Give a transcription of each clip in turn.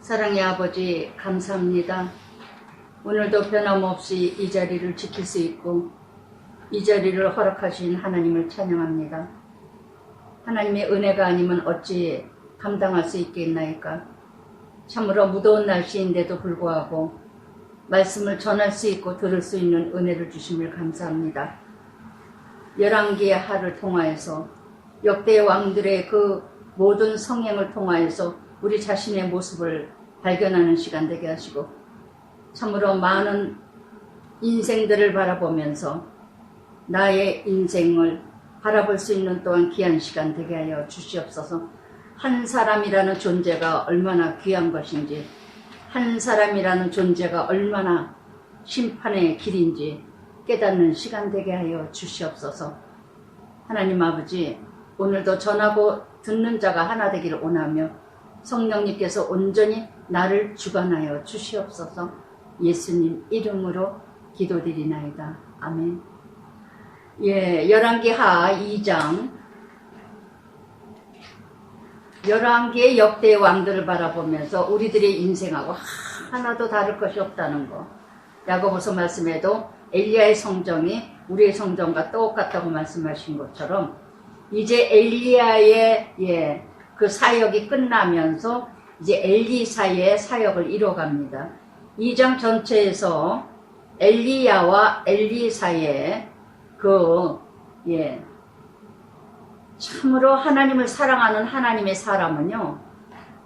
사랑의 아버지 감사합니다. 오늘도 변함없이 이 자리를 지킬 수 있고 이 자리를 허락하신 하나님을 찬양합니다. 하나님의 은혜가 아니면 어찌 감당할 수 있겠나이까. 참으로 무더운 날씨인데도 불구하고 말씀을 전할 수 있고 들을 수 있는 은혜를 주심을 감사합니다. 열왕기의 하를 통하여서 역대 왕들의 그 모든 성행을 통하여서 우리 자신의 모습을 발견하는 시간 되게 하시고 참으로 많은 인생들을 바라보면서 나의 인생을 바라볼 수 있는 또한 귀한 시간 되게 하여 주시옵소서. 한 사람이라는 존재가 얼마나 귀한 것인지, 한 사람이라는 존재가 얼마나 심판의 길인지 깨닫는 시간 되게 하여 주시옵소서. 하나님 아버지, 오늘도 전하고 듣는 자가 하나 되기를 원하며 성령님께서 온전히 나를 주관하여 주시옵소서. 예수님 이름으로 기도드리나이다. 아멘. 열왕기하 2장, 열왕기의 역대 왕들을 바라보면서 우리들의 인생하고 하나도 다를 것이 없다는 거. 야고보서 말씀에도 엘리야의 성정이 우리의 성정과 똑같다고 말씀하신 것처럼 이제 엘리야의 그 사역이 끝나면서 이제 엘리사의 사역을 이뤄갑니다. 2장 전체에서 엘리야와 엘리사의 참으로 하나님을 사랑하는 하나님의 사람은요,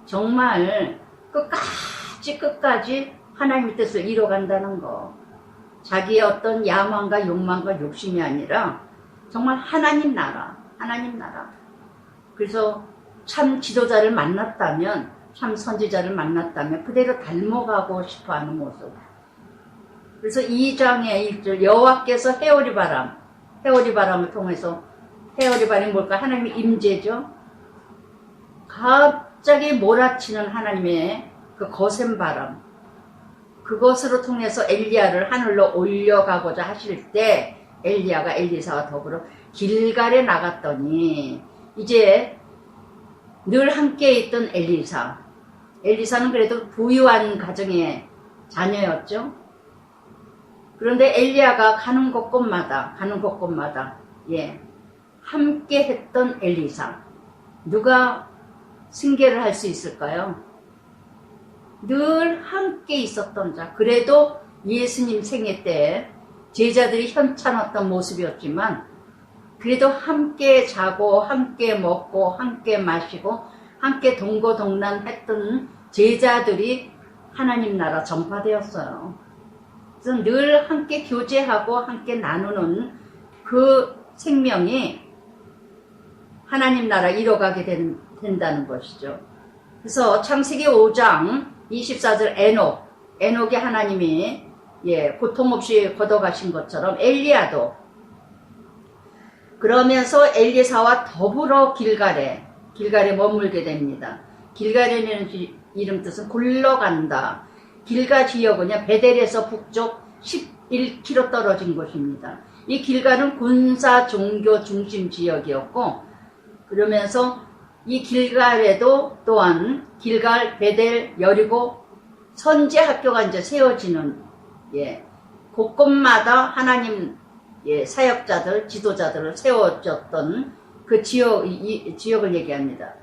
정말 끝까지 하나님의 뜻을 이뤄간다는 거. 자기의 어떤 야망과 욕망과 욕심이 아니라 정말 하나님 나라. 그래서 참 지도자를 만났다면, 참 선지자를 만났다면 그대로 닮아가고 싶어하는 모습. 그래서 2장의 1절, 여호와께서 해오리바람을 통해서, 해오리바람이 뭘까? 하나님의 임재죠. 갑자기 몰아치는 하나님의 그 거센 바람, 그것으로 통해서 엘리야를 하늘로 올려가고자 하실 때 엘리야가 엘리사와 더불어 길갈에 나갔더니 이제 늘 함께 있던 엘리사는 그래도 부유한 가정의 자녀였죠. 그런데 엘리야가 가는 곳곳마다 함께 했던 엘리사, 누가 승계를 할 수 있을까요? 늘 함께 있었던 자. 그래도 예수님 생애 때 제자들이 현찮았던 모습이었지만 그래도 함께 자고 함께 먹고 함께 마시고 함께 동고동락했던 제자들이 하나님 나라 전파되었어요. 그래서 늘 함께 교제하고 함께 나누는 그 생명이 하나님 나라 이뤄가게 된다는 것이죠. 그래서 창세기 5장 24절 에녹이 하나님이 고통 없이 걷어가신 것처럼 엘리야도 그러면서 엘리사와 더불어 길갈에 머물게 됩니다. 길갈이라는 이름 뜻은 굴러간다. 길갈 지역은요, 베델에서 북쪽 11km 떨어진 곳입니다. 이 길갈은 군사 종교 중심 지역이었고, 그러면서 이 길갈에도 또한 길갈, 베델, 여리고 선지 학교가 이제 세워지는, 곳곳마다 하나님 사역자들, 지도자들을 세워졌던 그 지역을 얘기합니다.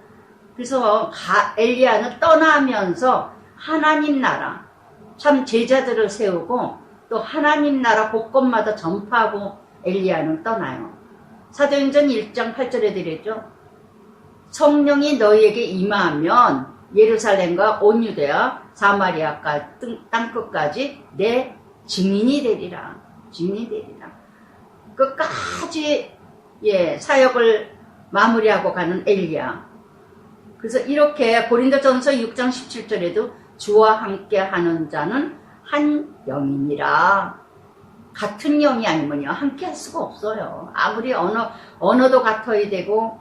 그래서 엘리야는 떠나면서 하나님 나라, 참 제자들을 세우고 또 하나님 나라 곳곳마다 전파하고 엘리야는 떠나요. 사도행전 1장 8절에 드렸죠. 성령이 너희에게 임하면 예루살렘과 온 유대와 사마리아 땅끝까지 내 증인이 되리라. 끝까지 사역을 마무리하고 가는 엘리야. 그래서 이렇게 고린도전서 6장 17절에도 주와 함께 하는 자는 한 영이니라. 같은 영이 아니면요, 함께 할 수가 없어요. 아무리 언어도 같아야 되고,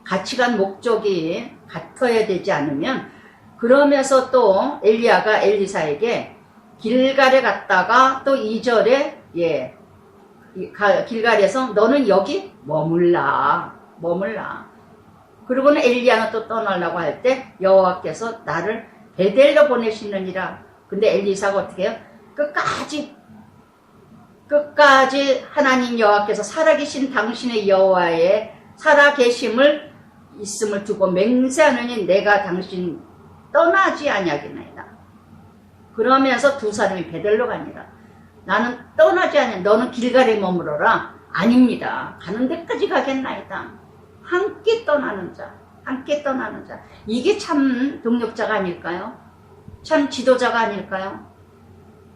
가치관 목적이 같아야 되지 않으면, 그러면서 또 엘리야가 엘리사에게 길갈에 갔다가 또 2절에 길갈에서 너는 여기 머물라. 그러고는 엘리야는 또 떠나려고 할 때 여호와께서 나를 베델로 보내시느니라. 근데 엘리사가 어떻게 해요? 끝까지 하나님 여호와께서 살아계신 당신의 여호와의 살아계심을 있음을 두고 맹세하느니 내가 당신 떠나지 아니하겠나이다. 그러면서 두 사람이 베델로 갑니다. 나는 떠나지 아니하, 너는 길갈에 머무러라. 아닙니다. 가는 데까지 가겠나이다. 함께 떠나는 자, 함께 떠나는 자. 이게 참 동력자가 아닐까요? 참 지도자가 아닐까요?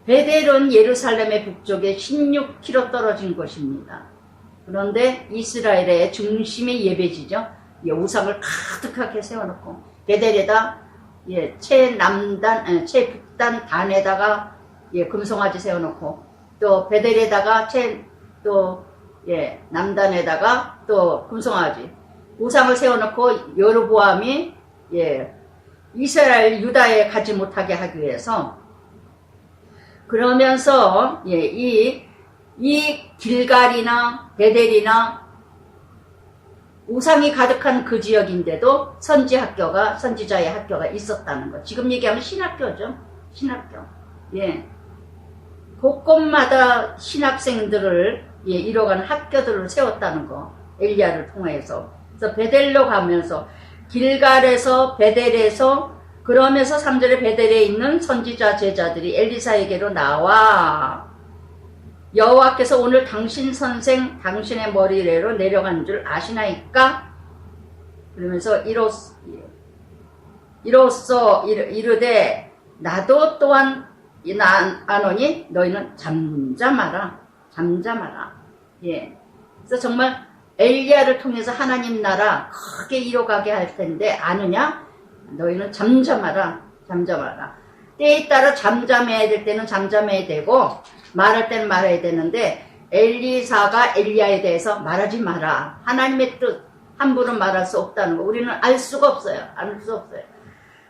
베델은 예루살렘의 북쪽에 16km 떨어진 곳입니다. 그런데 이스라엘의 중심의 예배지죠. 우상을 가득하게 세워놓고 베델에다 최북단 단에다가 금송아지 세워놓고 또 베델에다가 남단에다가 또 금송아지 우상을 세워놓고 여로보암이 이스라엘 유다에 가지 못하게 하기 위해서 그러면서 이 길갈이나 베델이나 우상이 가득한 그 지역인데도 선지자의 학교가 있었다는 것. 지금 얘기하면 신학교죠. 신학교. 곳곳마다 신학생들을 이뤄가는 학교들을 세웠다는 거. 엘리야를 통해서. 그래서 베델로 가면서 길갈에서 베델에서 그러면서 3절에 베델에 있는 선지자 제자들이 엘리사에게로 나와 여호와께서 오늘 당신 선생 당신의 머리래로 내려간 줄 아시나이까? 그러면서 이로써 이르되 나도 또한 아노니 너희는 잠잠하라. 그래서 정말 엘리야를 통해서 하나님 나라 크게 이뤄가게 할 텐데 아느냐? 너희는 잠잠하라. 때에 따라 잠잠해야 될 때는 잠잠해야 되고 말할 때는 말해야 되는데 엘리사가 엘리야에 대해서 말하지 마라. 하나님의 뜻 함부로 말할 수 없다는 거 우리는 알 수가 없어요.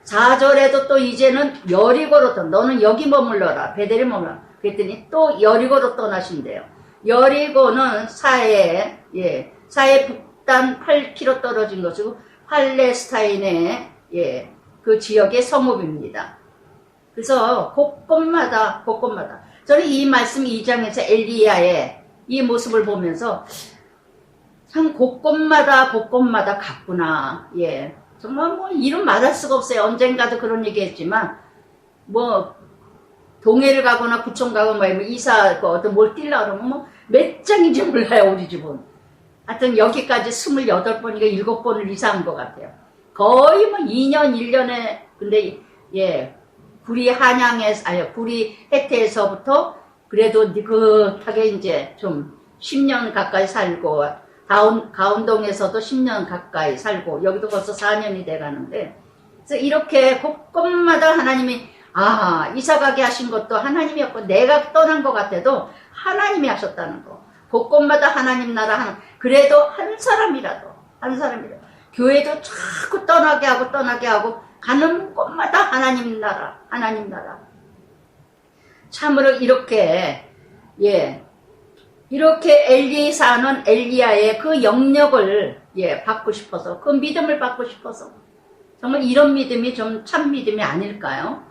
4절에도 또 이제는 여리고로 너는 여기 머물러라. 베델에 머물러라. 그랬더니 또 여리고로 떠나신대요. 여리고는 사해 북단 8km 떨어진 것이고 팔레스타인의 그 지역의 성읍입니다. 그래서 곳곳마다 저는 이 말씀 2장에서 엘리야의 이 모습을 보면서 참 곳곳마다 갔구나. 정말 뭐 이름 말할 수가 없어요. 언젠가도 그런 얘기 했지만 뭐 동해를 가거나 구청 가거나 뭐 이사 어떤 뭘 뛸라 그러면 뭐 몇 장인지 몰라요. 우리 집은. 하여튼 여기까지 28번인가 7번을 이사한 것 같아요. 거의 뭐 2년 1년에 근데 구리 혜태에서부터 그래도 느긋하게 이제 좀 10년 가까이 살고 가운동에서도 10년 가까이 살고 여기도 벌써 4년이 돼가는데 그래서 이렇게 곳곳마다 하나님이 이사가게 하신 것도 하나님이었고 내가 떠난 것 같아도 하나님이 하셨다는 거. 곳곳마다 하나님 나라 그래도 한 사람이라도 교회도 자꾸 떠나게 하고 가는 곳마다 하나님 나라. 참으로 이렇게 엘리사는 엘리야의 그 영역을 받고 싶어서 그 믿음을 받고 싶어서 정말 이런 믿음이 좀 참 믿음이 아닐까요?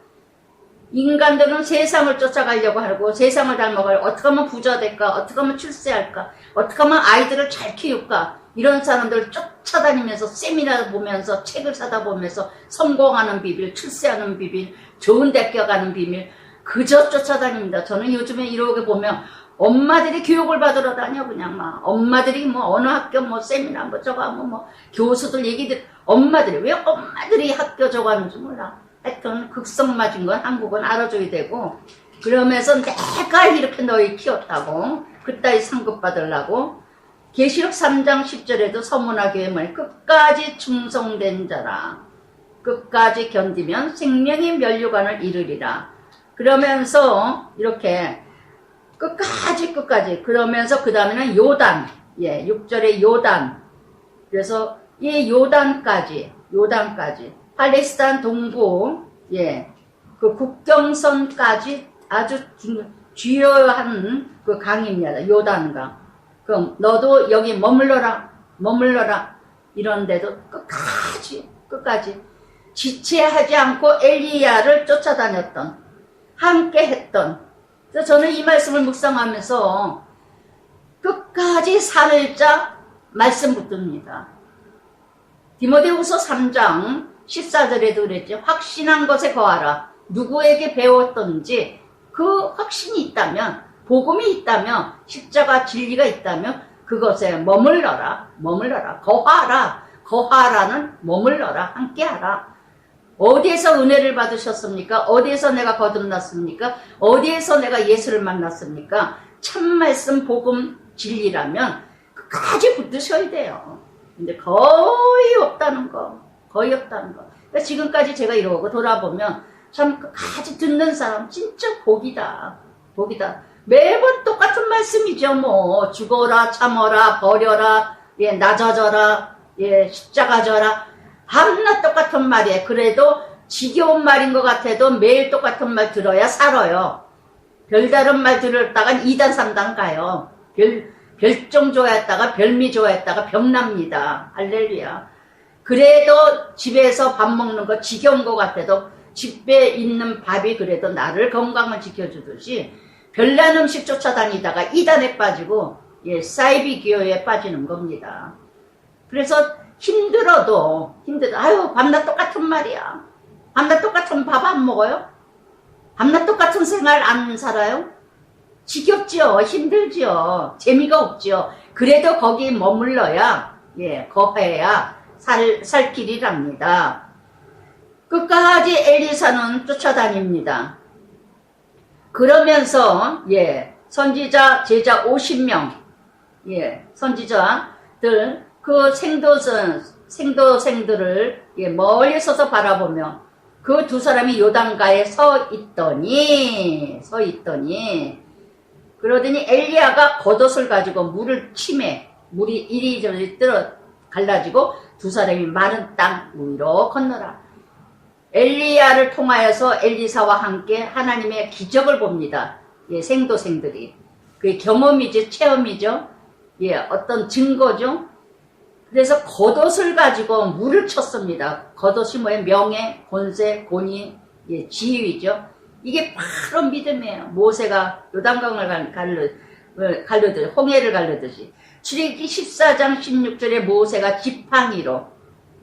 인간들은 세상을 쫓아가려고 하고 세상을 닮아가려고 어떻게 하면 부자 될까? 어떻게 하면 출세할까? 어떻게 하면 아이들을 잘 키울까? 이런 사람들 쫓아다니면서 세미나 보면서 책을 사다 보면서 성공하는 비밀, 출세하는 비밀, 좋은 대학교 가는 비밀 그저 쫓아다닙니다. 저는 요즘에 이렇게 보면 엄마들이 교육을 받으러 다녀 그냥 막 엄마들이 뭐 어느 학교 뭐 세미나 뭐 저거 하면 뭐 교수들 얘기들 엄마들이 왜 엄마들이 학교 저거 하는지 몰라. 하여튼 극성 맞은 건 한국은 알아줘야 되고 그러면서 내가 이렇게 너희 키웠다고 그따위 상급 받으려고 계시록 3장 10절에도 서문화교회 말 끝까지 충성된 자라 끝까지 견디면 생명의 면류관을 이루리라 그러면서 이렇게 끝까지 그러면서 그 다음에는 요단 6절에 요단 그래서 이 요단까지 팔레스타인 동부 그 국경선까지 아주 주요한 그 강입니다. 요단강. 그럼 너도 여기 머물러라 이런데도 끝까지 지체하지 않고 엘리야를 쫓아다녔던, 함께 했던. 그래서 저는 이 말씀을 묵상하면서 끝까지 살자 말씀 붙듭니다. 디모데후서 3장 14절에도 그랬죠. 확신한 것에 거하라. 누구에게 배웠던지 그 확신이 있다면, 복음이 있다면, 십자가 진리가 있다면 그것에 머물러라. 머물러라. 거하라. 거하라는 머물러라. 함께하라. 어디에서 은혜를 받으셨습니까? 어디에서 내가 거듭났습니까? 어디에서 내가 예수를 만났습니까? 참말씀 복음 진리라면 끝까지 붙드셔야 돼요. 근데 거의 없다는 거. 거의 없다는 거. 그러니까 지금까지 제가 이러고 돌아보면 참 끝까지 듣는 사람 진짜 복이다. 복이다. 매번 똑같은 말씀이죠. 뭐 죽어라, 참어라, 버려라, 예, 낮아져라, 예, 십자가 져라. 밤낮 똑같은 말이에요. 그래도 지겨운 말인 것 같아도 매일 똑같은 말 들어야 살아요. 별다른 말 들었다간 2단 3단 가요. 별종 좋아했다가 별미 좋아했다가 병납니다. 할렐루야. 그래도 집에서 밥 먹는 거 지겨운 것 같아도 집에 있는 밥이 그래도 나를 건강을 지켜주듯이 별난 음식 쫓아다니다가 2단에 빠지고, 예, 사이비 기호에 빠지는 겁니다. 그래서 힘들어도 아유 밤낮 똑같은 말이야. 밤낮 똑같은 밥 안 먹어요? 밤낮 똑같은 생활 안 살아요? 지겹지요. 힘들지요. 재미가 없지요. 그래도 거기 머물러야, 예, 거해야 살 길이랍니다. 끝까지 엘리사는 쫓아다닙니다. 그러면서, 예, 선지자 제자 50명, 예, 선지자들 그 생도생들을, 예, 멀리 서서 바라보며 그 두 사람이 요단가에 서 있더니 그러더니 엘리야가 겉옷을 가지고 물을 치매, 물이 이리저리 갈라지고 두 사람이 마른 땅 위로 건너라. 엘리야를 통하여서 엘리사와 함께 하나님의 기적을 봅니다. 예, 생도생들이. 그게 경험이죠, 체험이죠. 예, 어떤 증거죠. 그래서 겉옷을 가지고 물을 쳤습니다. 겉옷이 뭐예요? 명예, 권세, 권위, 예, 지위죠. 이게 바로 믿음이에요. 모세가 요단강을 가르듯이, 홍해를 가르듯이. 출애굽기 14장 16절에 모세가 지팡이로,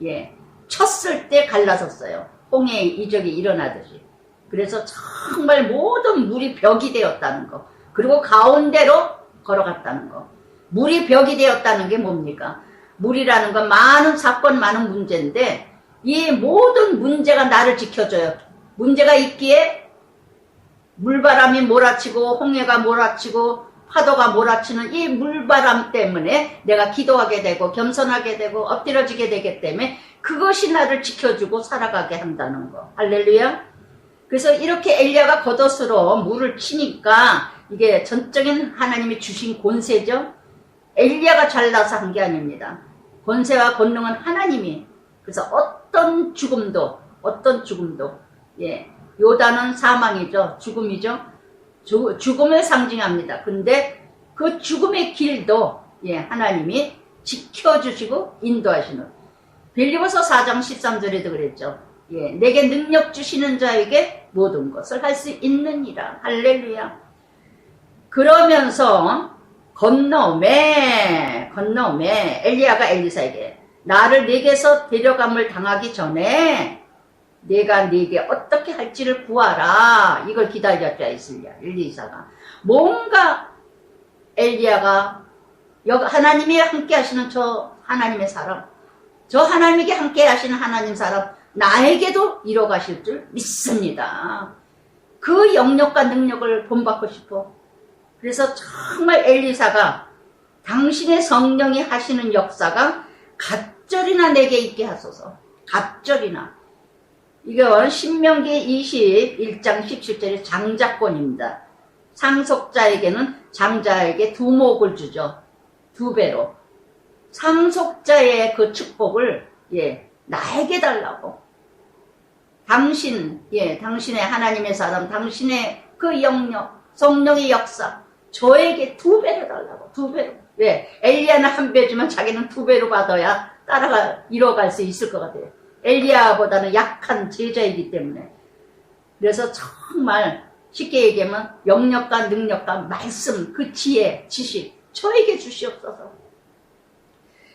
예, 쳤을 때 갈라섰어요. 홍해의 이적이 일어나듯이. 그래서 정말 모든 물이 벽이 되었다는 거. 그리고 가운데로 걸어갔다는 거. 물이 벽이 되었다는 게 뭡니까? 물이라는 건 많은 사건, 많은 문제인데 이 모든 문제가 나를 지켜줘요. 문제가 있기에 물바람이 몰아치고 홍해가 몰아치고 파도가 몰아치는 이 물바람 때문에 내가 기도하게 되고 겸손하게 되고 엎드려지게 되기 때문에 그것이 나를 지켜주고 살아가게 한다는 거. 할렐루야. 그래서 이렇게 엘리야가 겉옷으로 물을 치니까 이게 전적인 하나님이 주신 권세죠. 엘리야가 잘나서 한 게 아닙니다. 권세와 권능은 하나님이. 그래서 어떤 죽음도, 예, 요단은 사망이죠. 죽음이죠. 죽음을 상징합니다. 근데 그 죽음의 길도, 예, 하나님이 지켜주시고 인도하시는. 빌립보서 4장 13절에도 그랬죠. 예, 내게 능력 주시는 자에게 모든 것을 할 수 있느니라. 할렐루야. 그러면서 건너오매 엘리야가 엘리사에게 나를 네게서 데려감을 당하기 전에 내가 네게 어떻게 할지를 구하라. 이걸 기다렸죠. 엘리사가. 뭔가 엘리야가 하나님이 함께 하시는 저 하나님의 사람, 저 하나님에게 함께 하시는 하나님 사람, 나에게도 이뤄가실 줄 믿습니다. 그 영역과 능력을 본받고 싶어. 그래서 정말 엘리사가 당신의 성령이 하시는 역사가 갑절이나 내게 있게 하소서. 갑절이나. 이건 신명기 21장 17절의 장자권입니다. 상속자에게는 장자에게 두 목을 주죠. 2배로. 상속자의 그 축복을, 예, 나에게 달라고. 당신의 하나님의 사람, 당신의 그 영역, 성령의 역사, 저에게 2배로 달라고. 2배로. 왜? 엘리야는 1배 주면 자기는 2배로 받아야 이뤄갈 수 있을 것 같아요. 엘리야보다는 약한 제자이기 때문에. 그래서 정말 쉽게 얘기하면 영역과 능력과 말씀, 그 지혜, 지식 저에게 주시옵소서.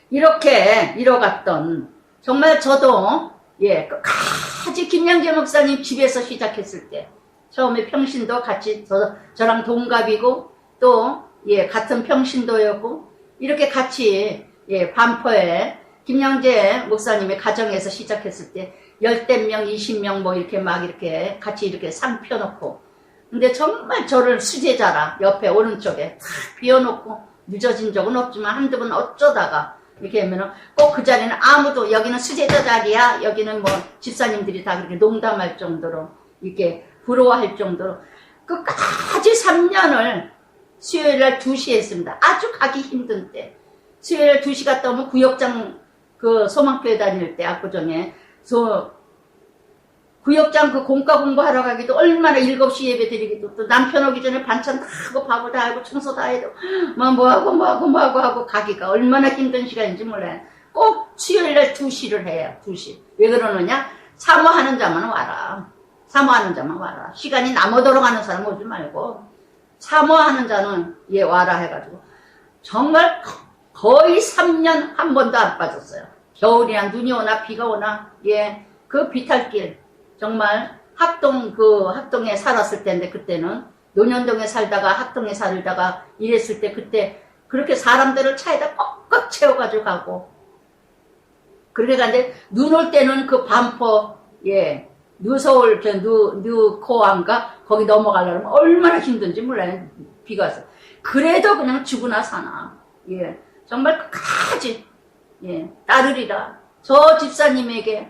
이렇게 이뤄갔던, 정말 저도 끝까지 김양재 목사님 집에서 시작했을 때 처음에 평신도 같이 저랑 동갑이고 또 같은 평신도였고 이렇게 같이 반포에 김양재 목사님의 가정에서 시작했을 때 10명, 20명 뭐 이렇게 막 이렇게 같이 이렇게 상 펴놓고, 근데 정말 저를 수제자라 옆에 오른쪽에 탁 비워놓고 늦어진 적은 없지만 한두 번 어쩌다가 이렇게 하면은 꼭 그 자리는 아무도, 여기는 수제자 자리야, 여기는 뭐 집사님들이 다 그렇게 농담할 정도로 이렇게 부러워할 정도로 끝까지 3년을 수요일날 2시에 했습니다. 아주 가기 힘든 때 수요일 2시 갔다 오면 구역장 그 소망교회 다닐 때 압구정에 구역장 그 공과 공부하러 가기도 얼마나 7시 예배 드리기도 또 남편 오기 전에 반찬 다 하고 밥을 다 하고 청소 다 해도 뭐하고 가기가 얼마나 힘든 시간인지 몰라요. 꼭 수요일날 2시를 해요. 2시. 왜 그러느냐? 사모하는 자만 와라. 사모하는 자만 와라. 시간이 남아도록 하는 사람 오지 말고 사모하는 자는 와라 해가지고 정말 거의 3년 한 번도 안 빠졌어요. 겨울이나 눈이 오나 비가 오나 그 비탈길 정말 학동에 살았을 때인데, 그때는 논현동에 살다가 학동에 살다가 이랬을 때 그때 그렇게 사람들을 차에다 꽉꽉 채워가지고 가고, 그렇게 가는데 눈 올 때는 그 반포 뉴서울 뉴코안가 거기 넘어가려면 얼마나 힘든지 몰라요. 비가 와서. 그래도 그냥 죽으나 사나 정말 끝까지 따르리라. 저 집사님에게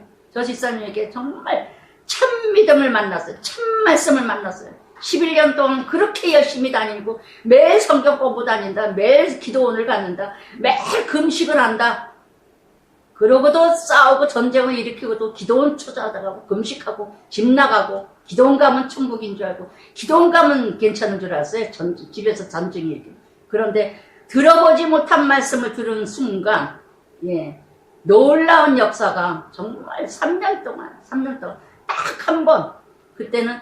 정말 참 믿음을 만났어요. 참 말씀을 만났어요. 11년 동안 그렇게 열심히 다니고 매일 성경 공부 다닌다. 매일 기도원을 갖는다. 매일 금식을 한다. 그러고도 싸우고 전쟁을 일으키고도 기도원 투자하다가 금식하고 집 나가고, 기도원 가면 천국인 줄 알고 기도원 가면 괜찮은 줄 알았어요. 집에서 전쟁이 일으키고. 그런데 들어보지 못한 말씀을 들은 순간 놀라운 역사가 정말 3년 동안 딱 한 번, 그때는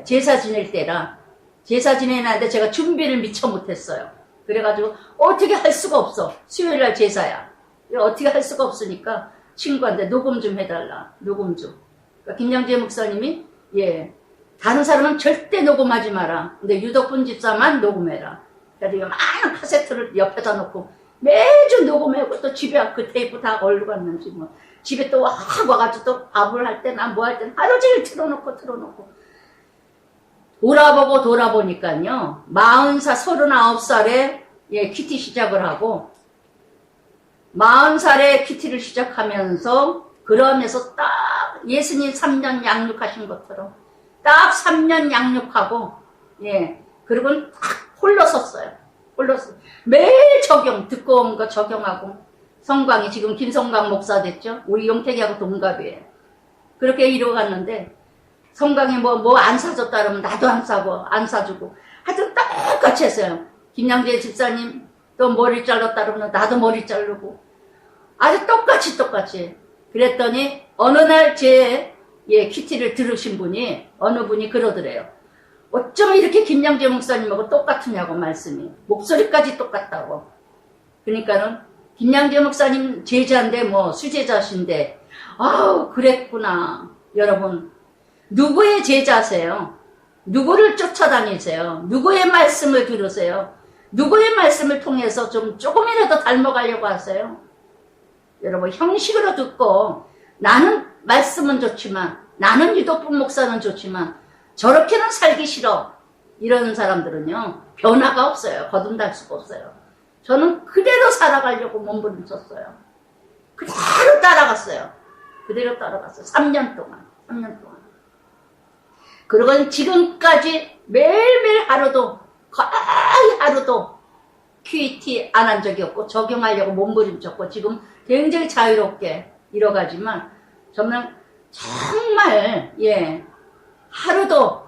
제사 지낼 때라 제사 지내는데 제가 준비를 미처 못했어요. 그래가지고 어떻게 할 수가 없어. 수요일날 제사야. 어떻게 할 수가 없으니까 친구한테 녹음 좀 해달라. 녹음 좀. 그러니까 김양재 목사님이 다른 사람은 절대 녹음하지 마라. 근데 유덕분 집사만 녹음해라. 그래서 많은 카세트를 옆에다 놓고 매주 녹음하고 또 집에 그 테이프 다 걸고 갔는지 뭐 집에 또 와가지고 또 밥을 할 때나 뭐 할 때는 하루 종일 틀어놓고 돌아보니까요 39살에 큐티 시작을 하고 40살에 큐티를 시작하면서 그러면서 딱 예수님 3년 양육하신 것처럼 딱 3년 양육하고 그리고 딱 홀로 섰어요. 매일 듣고 온 거 적용하고, 성광이 지금 김성광 목사 됐죠? 우리 용택이하고 동갑이에요. 그렇게 이뤄갔는데, 성광이 뭐 안 사줬다 그러면 나도 안 사주고, 하여튼 똑같이 했어요. 김양재 집사님 또 머리 잘랐다 그러면 나도 머리 자르고, 아주 똑같이. 그랬더니, 어느 날 제 큐티를 들으신 분이, 어느 분이 그러더래요. 어쩜 이렇게 김양재 목사님하고 똑같으냐고 말씀이. 목소리까지 똑같다고. 그러니까는 김양재 목사님 제자인데 뭐 수제자신데 아우 그랬구나. 여러분 누구의 제자세요? 누구를 쫓아다니세요? 누구의 말씀을 들으세요? 누구의 말씀을 통해서 조금이라도 닮아가려고 하세요? 여러분 형식으로 듣고 나는 말씀은 좋지만, 나는 유독분 목사는 좋지만 저렇게는 살기 싫어. 이러는 사람들은요 변화가 없어요. 거듭날 수가 없어요. 저는 그대로 살아가려고 몸부림쳤어요. 그대로 따라갔어요. 3년 동안. 그리고 지금까지 매일매일 거의 하루도 QET 안 한 적이 없고 적용하려고 몸부림쳤고 지금 굉장히 자유롭게 이뤄가지만 정말 하루도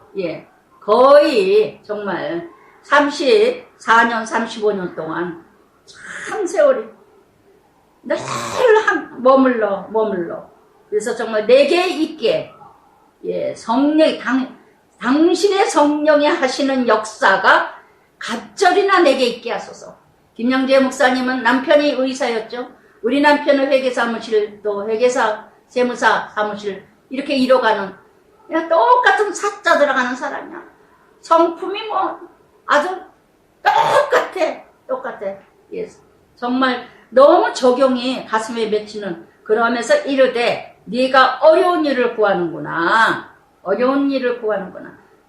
거의 정말 34년 35년 동안 참 세월이 늘 머물러 그래서 정말 내게 있게, 예, 당신의 성령이 하시는 역사가 갑절이나 내게 있게 하소서. 김영재 목사님은 남편이 의사였죠. 우리 남편은 회계사무실, 또 회계사, 세무사 사무실 이렇게 이뤄가는 그냥 똑같은 사자 들어가는 사람이야. 성품이 뭐 아주 똑같아. 예, 정말 너무 적용이 가슴에 맺히는. 그러면서 이르되 네가 어려운 일을 구하는구나.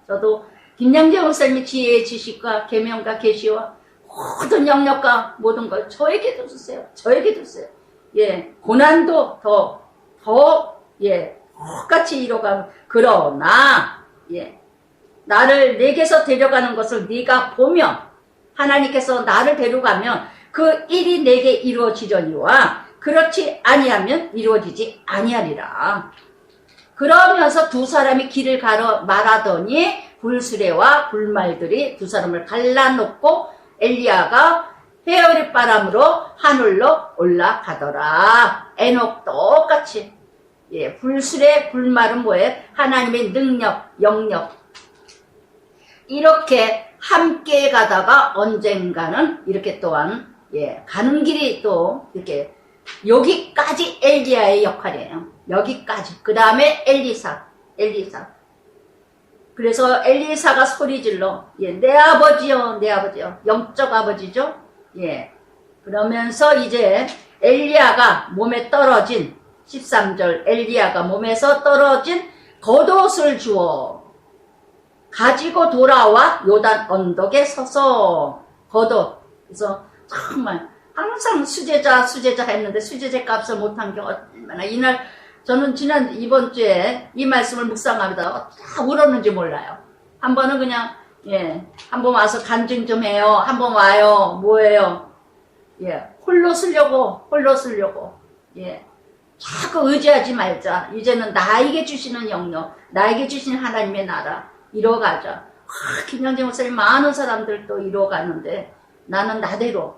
저도 김양재 목사님의 지혜의 지식과 계명과 계시와 모든 영역과 모든 걸 저에게도 주세요. 예, 고난도 예, 똑같이 이뤄가는. 그러나 예, 나를 내게서 데려가는 것을 네가 보며 하나님께서 나를 데려가면 그 일이 내게 이루어지려니와 그렇지 아니하면 이루어지지 아니하리라. 그러면서 두 사람이 길을 가러 말하더니 불수레와 불말들이 두 사람을 갈라놓고 엘리야가 회오리 바람으로 하늘로 올라가더라. 에녹 똑같이. 예, 불수레 불말은 뭐예요? 하나님의 능력, 영역. 이렇게 함께 가다가 언젠가는 이렇게 또한 예, 가는 길이 또 이렇게 여기까지 엘리야의 역할이에요. 여기까지. 그 다음에 엘리사. 그래서 엘리사가 소리질러 예, 내 아버지요. 영적 아버지죠. 예. 그러면서 이제 엘리야가 몸에 떨어진 13절 엘리야가 몸에서 떨어진 겉옷을 주어 가지고 돌아와 요단 언덕에 서서 겉옷. 그래서 정말 항상 수제자 했는데 수제자 값을 못한 게 얼마나. 이날 저는 이번 주에 이 말씀을 묵상하다가 다 울었는지 몰라요. 한 번은 그냥 예, 한 번 와서 간증 좀 해요. 한 번 와요. 뭐예요? 예, 홀로 쓰려고. 예, 자꾸 의지하지 말자. 이제는 나에게 주시는 영역, 나에게 주시는 하나님의 나라 이뤄가자. 김영재 목사님 많은 사람들도 이뤄가는데 나는 나대로.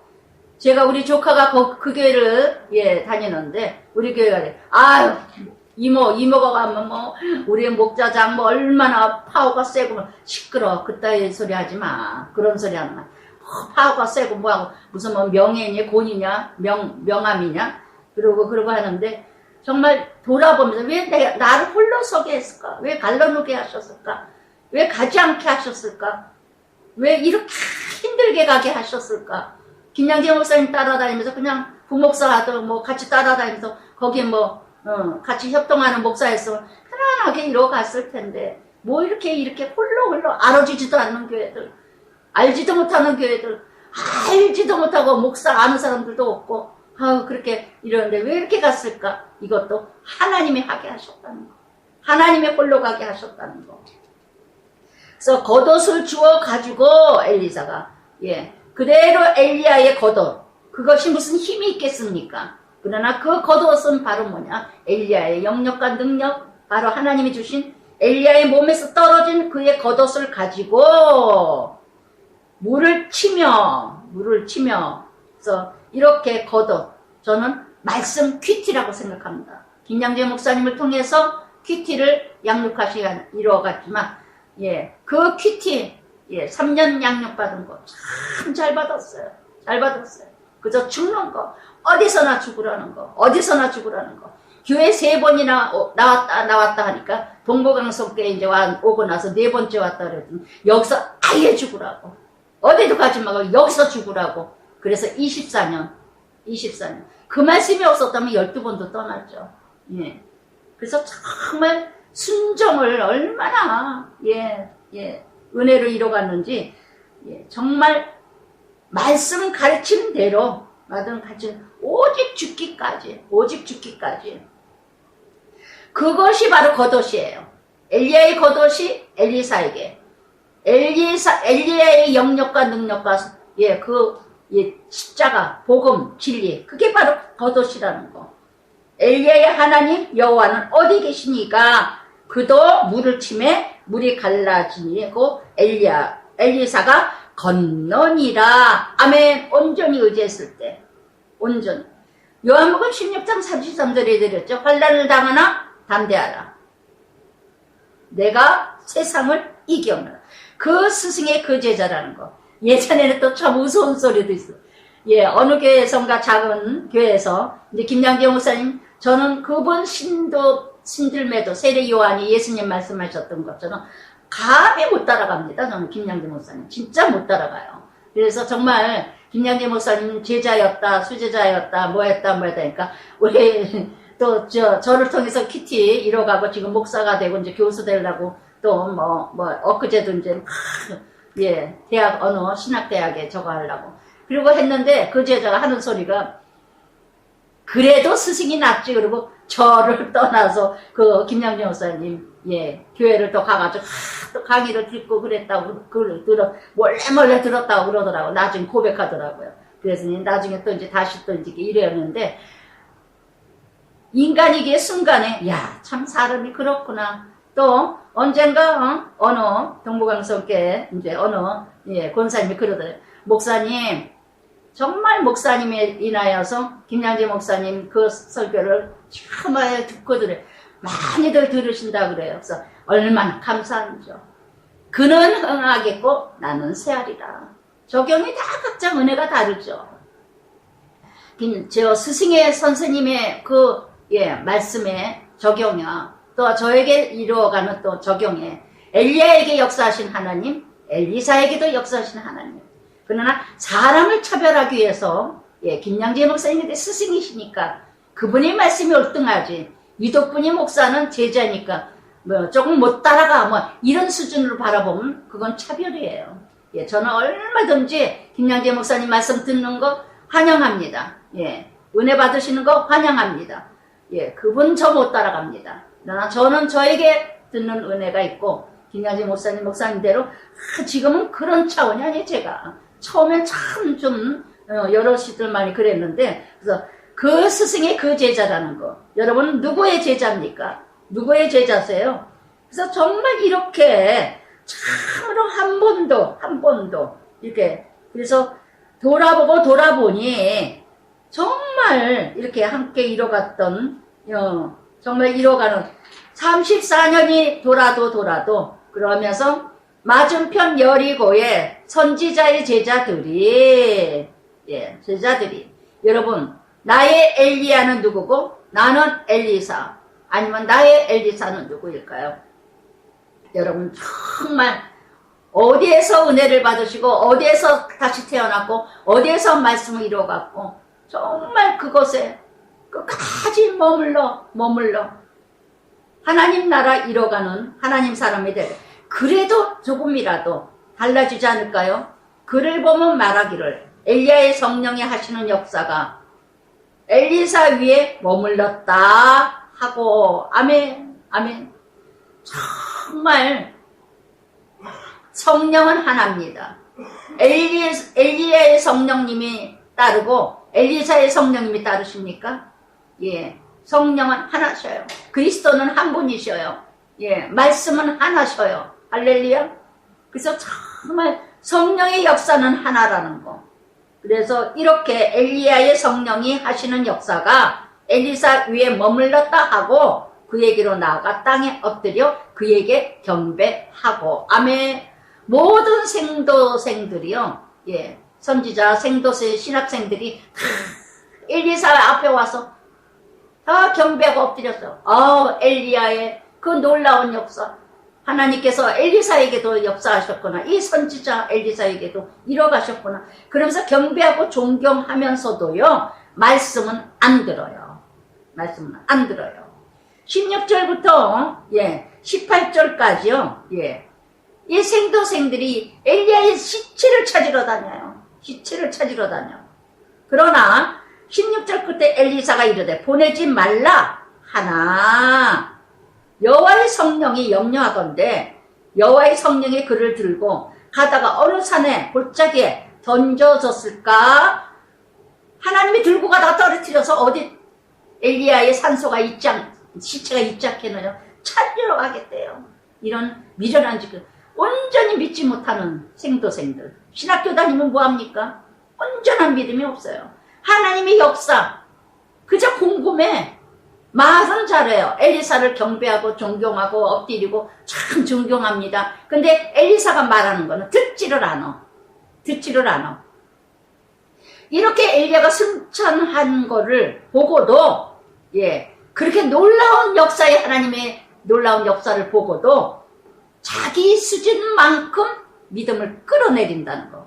제가 우리 조카가 그 교회를 예 다니는데 우리 교회가 아유 이모가 가면 뭐 우리 목자장 뭐 얼마나 파워가 세고 뭐 시끄러. 그따위 소리 하지 마. 그런 소리 하는 마. 파워가 세고 뭐하고 무슨 뭐 명예냐 권위냐 명함이냐 그러고 하는데 정말 돌아보면서 왜 나를 홀로 서게 했을까? 왜 갈라놓게 하셨을까? 왜 가지 않게 하셨을까? 왜 이렇게 힘들게 가게 하셨을까? 김양재 목사님 따라다니면서 그냥 부목사하고 뭐 같이 따라다니면서 거기 뭐 같이 협동하는 목사였으면 편안하게 이뤄갔을 텐데 뭐 이렇게 홀로 알아주지도 않는 교회들, 알지도 못하는 교회들, 알지도 못하고 목사 아는 사람들도 없고 그렇게 이러는데 왜 이렇게 갔을까? 이것도 하나님이 하게 하셨다는 거. 하나님이 홀로 가게 하셨다는 거. 그래서 겉옷을 주워 가지고 엘리사가 예 그대로 엘리야의 겉옷, 그것이 무슨 힘이 있겠습니까? 그러나 그 겉옷은 바로 뭐냐? 엘리야의 영역과 능력, 바로 하나님이 주신 엘리야의 몸에서 떨어진 그의 겉옷을 가지고 물을 치며 그래서 이렇게 겉옷, 저는 말씀 퀴티라고 생각합니다. 김양재 목사님을 통해서 퀴티를 양육하시가 이루어갔지만 예, 그 퀴티 예, 3년 양육받은 거 참 잘 받았어요. 그저 죽는 거, 어디서나 죽으라는 거. 교회 3번이나 나왔다 하니까 동고강석교회 이제 오고 나서 4번째 왔다 그랬더니 여기서 아예 죽으라고. 어디도 가지 말고 여기서 죽으라고. 그래서 24년. 그 말씀이 없었다면 12번도 떠났죠. 예. 그래서 정말 순종을 얼마나 은혜로 이뤄갔는지 예, 정말 말씀 가르친 대로 오직 죽기까지 그것이 바로 겉옷이에요. 엘리야의 겉옷이 엘리사에게 엘리야의 영역과 능력과 십자가 복음 진리 그게 바로 겉옷이라는 거. 엘리야의 하나님 여호와는 어디 계시니까 그도 물을 치매 물이 갈라지고 엘리사가 건너니라. 아멘. 온전히 의지했을 때 온전히. 요한복음 16장 33절에 드렸죠. 환난을 당하나 담대하라. 내가 세상을 이겨오노라. 그 스승의 그 제자라는 거. 예전에는 또 참 무서운 소리도 있어. 예, 어느 교회에선가 작은 교회에서 이제 김양재 목사님, 저는 그분 신들매도 세례 요한이 예수님 말씀하셨던 것처럼 감히 못 따라갑니다. 저는 김양재 목사님 진짜 못 따라가요. 그래서 정말 김양재 목사님 제자였다, 수제자였다, 뭐했다, 뭐했다니까 왜 또 저를 통해서 키티 이뤄가고 지금 목사가 되고 이제 교수 되려고 또 엊그제도 이제 예, 대학 어느 신학대학에 저거 하려고 그리고 했는데 그 제자가 하는 소리가 그래도 스승이 낫지. 그리고 저를 떠나서 그 김양재 목사님 예 교회를 또 가가지고 또 강의를 듣고 그랬다고 그걸 몰래 들었다고 그러더라고. 나중에 고백하더라고요. 그래서 나중에 또 이제 다시 또 이제 이랬는데 인간이기에 순간에 야 참 사람이 그렇구나. 또 언젠가 어느 동부강성교회 이제 어느 예 권사님이 그러더래요. 목사님 정말 목사님에 인하여서 김양재 목사님 그 설교를 참 많이 듣고 많이들 들으신다 그래요. 그래서 얼마나 감사한죠. 그는 흥하겠고 나는 새하리라. 적용이 다 각자 은혜가 다르죠. 저 스승의 선생님의 그 예 말씀에 적용이야. 또 저에게 이루어가는 또 적용에 엘리야에게 역사하신 하나님, 엘리사에게도 역사하신 하나님. 그러나 사람을 차별하기 위해서 예 김양재 목사님이 스승이시니까 그분의 말씀이 옳등하지. 유독분이 목사는 제자니까 뭐 조금 못 따라가 뭐 이런 수준으로 바라보면 그건 차별이에요. 예 저는 얼마든지 김양재 목사님 말씀 듣는 거 환영합니다. 예 은혜 받으시는 거 환영합니다. 예 그분 저 못 따라갑니다. 그러나 저는 저에게 듣는 은혜가 있고 김양재 목사님대로 지금은 그런 차원이 아니에요. 제가 처음엔 참 좀 여러 시들 많이 그랬는데 그래서 그 스승의 그 제자라는 거. 여러분 누구의 제자입니까? 누구의 제자세요? 그래서 정말 이렇게 참으로 한 번도 이렇게 그래서 돌아보니 정말 이렇게 함께 이뤄갔던 정말 이뤄가는 34년이 돌아도 그러면서 맞은편 여리고의 선지자의 제자들이 여러분 나의 엘리야는 누구고 나는 엘리사 아니면 나의 엘리사는 누구일까요? 여러분 정말 어디에서 은혜를 받으시고 어디에서 다시 태어났고 어디에서 말씀을 이루어갔고 정말 그곳에 끝까지 머물러 하나님 나라 이뤄가는 하나님 사람이 될 그래도 조금이라도 달라지지 않을까요? 그를 보면 말하기를 엘리야의 성령이 하시는 역사가 엘리사 위에 머물렀다 하고 아멘. 정말 성령은 하나입니다. 엘리야의 성령님이 따르고 엘리사의 성령님이 따르십니까? 예, 성령은 하나셔요. 그리스도는 한 분이셔요. 예, 말씀은 하나셔요. 할렐루야. 그래서 정말 성령의 역사는 하나라는 거. 그래서 이렇게 엘리야의 성령이 하시는 역사가 엘리사 위에 머물렀다 하고 그에게로 나아가 땅에 엎드려 그에게 경배하고 아멘. 모든 생도생들이요. 예, 선지자, 생도세, 신학생들이 다 엘리사 앞에 와서 다 경배하고 엎드렸어요. 엘리야의 그 놀라운 역사. 하나님께서 엘리사에게도 역사하셨구나. 이 선지자 엘리사에게도 이뤄가셨구나. 그러면서 경배하고 존경하면서도요. 말씀은 안 들어요. 16절부터 18절까지요. 이 생도생들이 엘리야의 시체를 찾으러 다녀요. 그러나 16절 끝에 엘리사가 이르되 보내지 말라 하나 여호와의 성령이 염려하건대 여호와의 성령이 그를 들고 가다가 어느 산에 골짜기에 던져졌을까? 하나님이 들고 가다가 떨어뜨려서 어디 엘리야의 산소가 시체가 있자케는요 찾으러 가겠대요. 이런 미련한 짓을 온전히 믿지 못하는 생도생들. 신학교 다니면 뭐합니까? 온전한 믿음이 없어요. 하나님의 역사, 그저 궁금해. 말은 잘해요. 엘리사를 경배하고 존경하고 엎드리고 참 존경합니다. 근데 엘리사가 말하는 거는 듣지를 않아. 듣지를 않아. 이렇게 엘리야가 승천한 거를 보고도, 예, 그렇게 놀라운 역사의 하나님의 놀라운 역사를 보고도 자기 수준만큼 믿음을 끌어내린다는 거.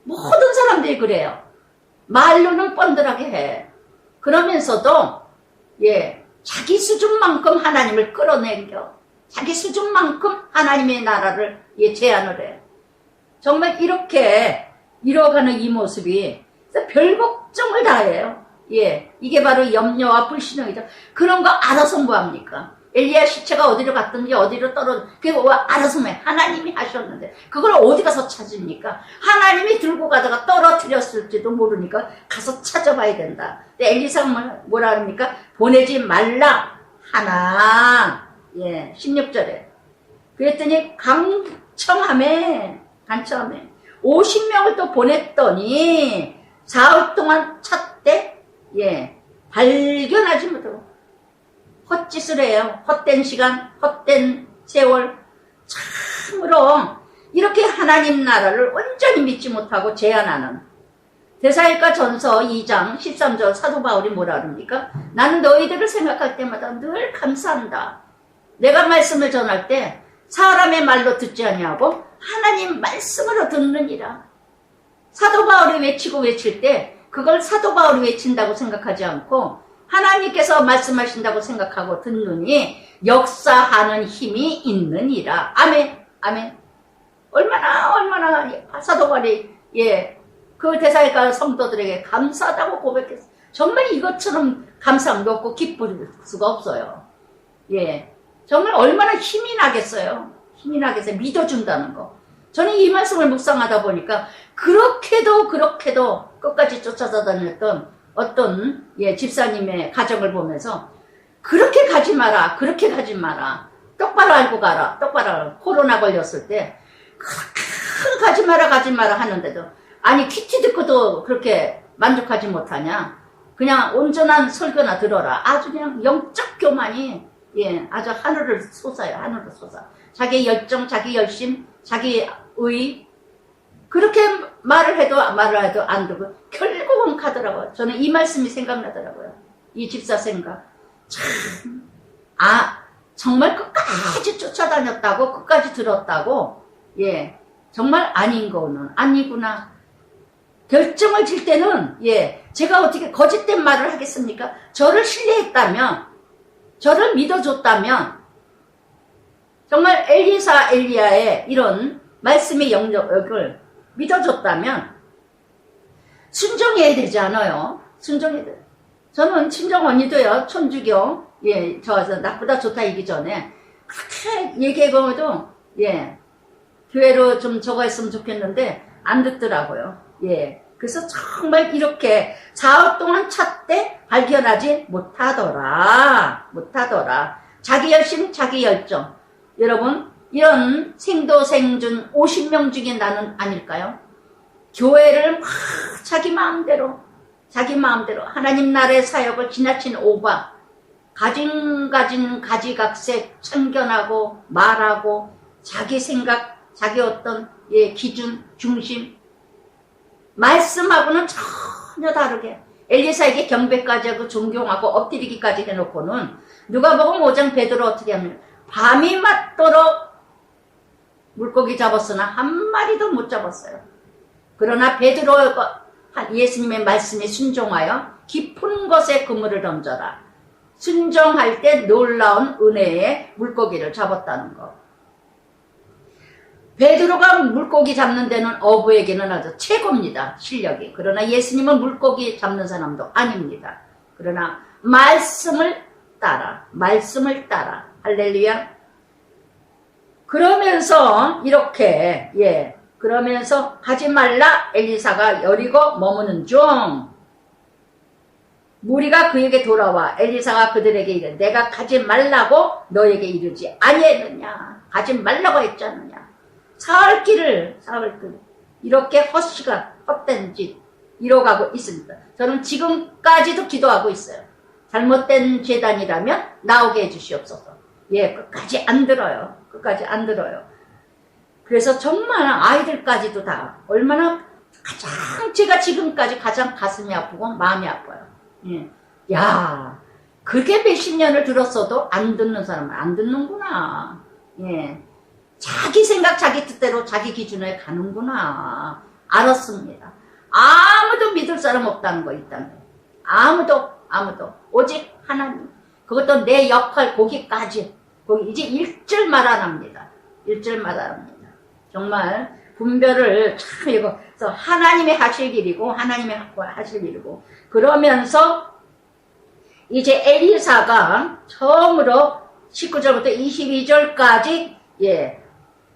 모든 사람들이 그래요. 말로는 뻔들하게 해. 그러면서도, 예, 자기 수준만큼 하나님을 끌어내려. 자기 수준만큼 하나님의 나라를, 예, 제안을 해. 정말 이렇게 이뤄가는 이 모습이 별 걱정을 다 해요. 예, 이게 바로 염려와 불신앙이죠. 그런 거 알아서 뭐합니까? 엘리야 시체가 어디로 갔든지 어디로 그거 알아서 해. 하나님이 하셨는데 그걸 어디 가서 찾습니까? 하나님이 들고 가다가 떨어뜨렸을지도 모르니까 가서 찾아봐야 된다. 근데 엘리사가 뭐라 합니까? 보내지 말라 하나. 예, 16절에 그랬더니 간청하매 50명을 또 보냈더니 사흘 동안 찾되, 예, 발견하지 못하고 헛짓을 해요. 헛된 시간, 헛된 세월. 참으로 이렇게 하나님 나라를 온전히 믿지 못하고 제안하는 데살로니가 전서 2장 13절 사도 바울이 뭐라 합니까? 나는 너희들을 생각할 때마다 늘 감사한다. 내가 말씀을 전할 때 사람의 말로 듣지 아니하고 하나님 말씀으로 듣느니라. 사도 바울이 외칠 때 그걸 사도 바울이 외친다고 생각하지 않고 하나님께서 말씀하신다고 생각하고 듣느니 역사하는 힘이 있느니라. 아멘. 아멘. 얼마나 사도 바울이, 예, 그 데살로니가 성도들에게 감사하다고 고백했어요. 정말 이것처럼 감사함도 없고 기쁠 수가 없어요. 예, 정말 얼마나 힘이 나겠어요. 힘이 나겠어요. 믿어준다는 거. 저는 이 말씀을 묵상하다 보니까 그렇게도 끝까지 쫓아다녔던 어떤, 예, 집사님의 가정을 보면서 그렇게 가지 마라. 똑바로 알고 가라. 코로나 걸렸을 때 가지 마라 하는데도 아니 퀴티 듣고도 그렇게 만족하지 못하냐. 그냥 온전한 설교나 들어라. 아주 그냥 영적 교만이, 예, 아주 하늘을 솟아요. 하늘을 솟아. 자기 열정, 자기 열심, 자기 의, 그렇게 말을 해도 안 듣고 결국은 가더라고요. 저는 이 말씀이 생각나더라고요. 이 집사 생각. 참, 정말 끝까지 쫓아다녔다고, 끝까지 들었다고, 예, 정말 아닌 거는 아니구나. 결정을 질 때는, 예, 제가 어떻게 거짓된 말을 하겠습니까? 저를 신뢰했다면, 저를 믿어줬다면, 정말 엘리야의 이런 말씀의 영역을 믿어줬다면 순종해야 되지 않아요? 순종해야 돼. 저는 친정 언니도요, 천주교, 예, 나보다 좋다 이기 전에 그렇게 얘기해보면도, 예, 교회로 좀 저거 했으면 좋겠는데 안 듣더라고요. 예, 그래서 정말 이렇게 사흘 동안 찾되 발견하지 못하더라. 자기 열심, 자기 열정. 여러분, 이런 생도생준 50명 중에 나는 아닐까요? 교회를 막 자기 마음대로 하나님 나라의 사역을 지나친 오바, 가진 가지각색 참견하고 말하고 자기 생각, 자기 어떤, 예, 기준, 중심, 말씀하고는 전혀 다르게 엘리사에게 경배까지 하고 존경하고 엎드리기까지 해놓고는 누가복음 5장 베드로 어떻게 하면 밤이 맞도록 물고기 잡았으나 한 마리도 못 잡았어요. 그러나 베드로가 예수님의 말씀에 순종하여 깊은 곳에 그물을 던져라. 순종할 때 놀라운 은혜의 물고기를 잡았다는 것. 베드로가 물고기 잡는 데는 어부에게는 아주 최고입니다. 실력이. 그러나 예수님은 물고기 잡는 사람도 아닙니다. 그러나 말씀을 따라 할렐루야. 그러면서 이렇게, 예, 그러면서 가지 말라. 엘리사가 여리고 머무는 중 무리가 그에게 돌아와 엘리사가 그들에게 이르되 내가 가지 말라고 너에게 이르지 아니했느냐. 가지 말라고 했지 않느냐. 사흘 길 이렇게 헛시간 헛된 짓 이뤄가고 있습니다. 저는 지금까지도 기도하고 있어요. 잘못된 재단이라면 나오게 해주시옵소서. 예, 끝까지 안 들어요. 끝까지 안 들어요. 그래서 정말 아이들까지도 다 얼마나 제가 지금까지 가장 가슴이 아프고 마음이 아파요. 예. 야, 그게 몇십 년을 들었어도 안 듣는 사람은 안 듣는구나. 예. 자기 생각, 자기 뜻대로 자기 기준에 가는구나. 알았습니다. 아무도 믿을 사람 없다는 거 있다면. 아무도. 오직 하나님. 그것도 내 역할 거기까지. 거기 이제 1절만 안 합니다. 1절만 안 합니다. 정말 분별을 참 이거 하나님이 하실 일이고 하나님이 하실 일이고 그러면서 이제 엘리사가 처음으로 19절부터 22절까지 예,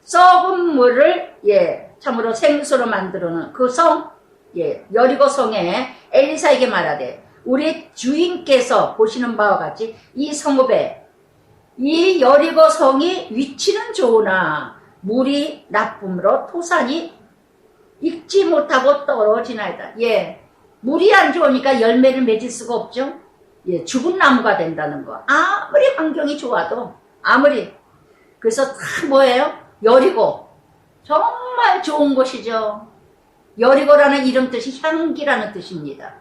썩은 물을 예, 참으로 생수로 만들어놓은 그 성, 예, 여리고 성에 엘리사에게 말하되 우리 주인께서 보시는 바와 같이 이 성읍에 이 여리고 성이 위치는 좋으나 물이 나쁨으로 토산이 익지 못하고 떨어지나이다. 예, 물이 안 좋으니까 열매를 맺을 수가 없죠. 예, 죽은 나무가 된다는 거. 아무리 환경이 좋아도 아무리 그래서 다 뭐예요? 여리고 정말 좋은 곳이죠. 여리고라는 이름 뜻이 향기라는 뜻입니다.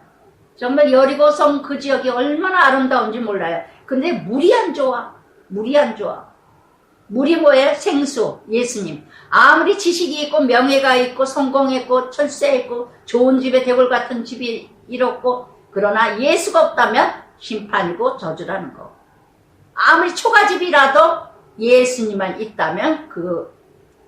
정말 여리고성 그 지역이 얼마나 아름다운지 몰라요. 근데 물이 안 좋아. 물이 안 좋아. 물이 뭐예요? 생수, 예수님. 아무리 지식이 있고 명예가 있고 성공했고 철새했고 좋은 집에 대골 같은 집이 이렇고 그러나 예수가 없다면 심판이고 저주라는 거. 아무리 초가집이라도 예수님만 있다면 그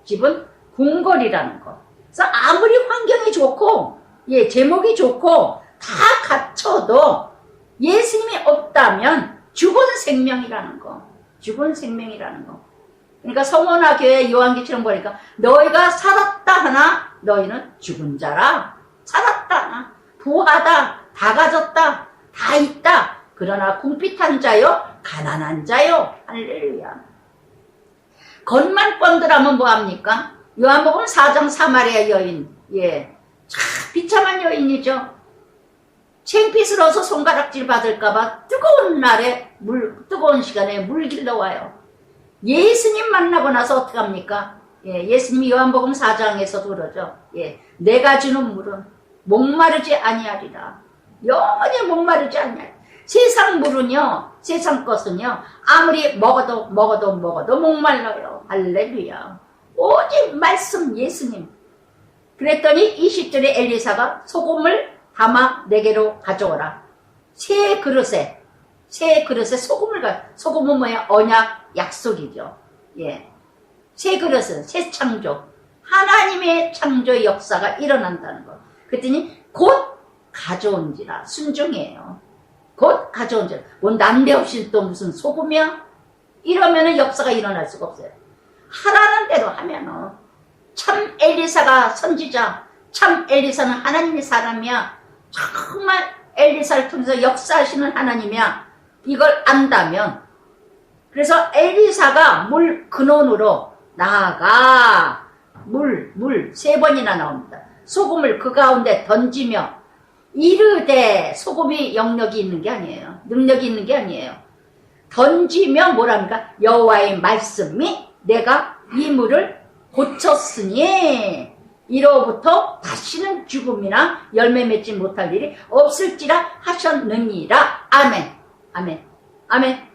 집은 궁궐이라는 거. 그래서 아무리 환경이 좋고 예, 제목이 좋고 다 갖춰도 예수님이 없다면 죽은 생명이라는 거. 죽은 생명이라는 거. 그러니까 성원아 교회 요한기처럼 보니까 너희가 살았다 하나 너희는 죽은 자라. 살았다 하나 부하다 다 가졌다 다 있다. 그러나 궁핍한 자요 가난한 자요. 할렐루야. 겉만 뻔들하면 뭐합니까? 요한복음 4장 사마리아 여인 예, 참 비참한 여인이죠. 창피스러워서 손가락질 받을까봐 뜨거운 날에 뜨거운 시간에 물 길러와요. 예수님 만나고 나서 어떻게 합니까? 예, 예수님이 요한복음 4장에서도 그러죠. 예, 내가 주는 물은 목마르지 아니하리라. 영원히 목마르지 아니하리라. 세상 물은요, 세상 것은요, 아무리 먹어도 목말라요. 할렐루야. 오직 말씀 예수님. 그랬더니 20절에 엘리사가 소금을 담아 내게로 가져오라. 새 그릇에 소금은 뭐야? 언약, 약속이죠. 예. 새 그릇은 새 창조. 하나님의 창조의 역사가 일어난다는 거. 그랬더니 곧 가져온지라. 순종이에요. 곧 가져온지라. 뭐 난데없이 또 무슨 소금이야? 이러면은 역사가 일어날 수가 없어요. 하라는 대로 하면은 참 엘리사가 선지자, 참 엘리사는 하나님의 사람이야. 정말 엘리사를 통해서 역사하시는 하나님이야. 이걸 안다면 그래서 엘리사가 물 근원으로 나아가 물 3번이나 나옵니다. 소금을 그 가운데 던지며 이르되 소금이 영역이 있는 게 아니에요. 능력이 있는 게 아니에요. 던지며 뭐랍니까? 여호와의 말씀이 내가 이 물을 고쳤으니 이로부터 다시는 죽음이나 열매 맺지 못할 일이 없을지라 하셨느니라. 아멘. 아멘. 아멘.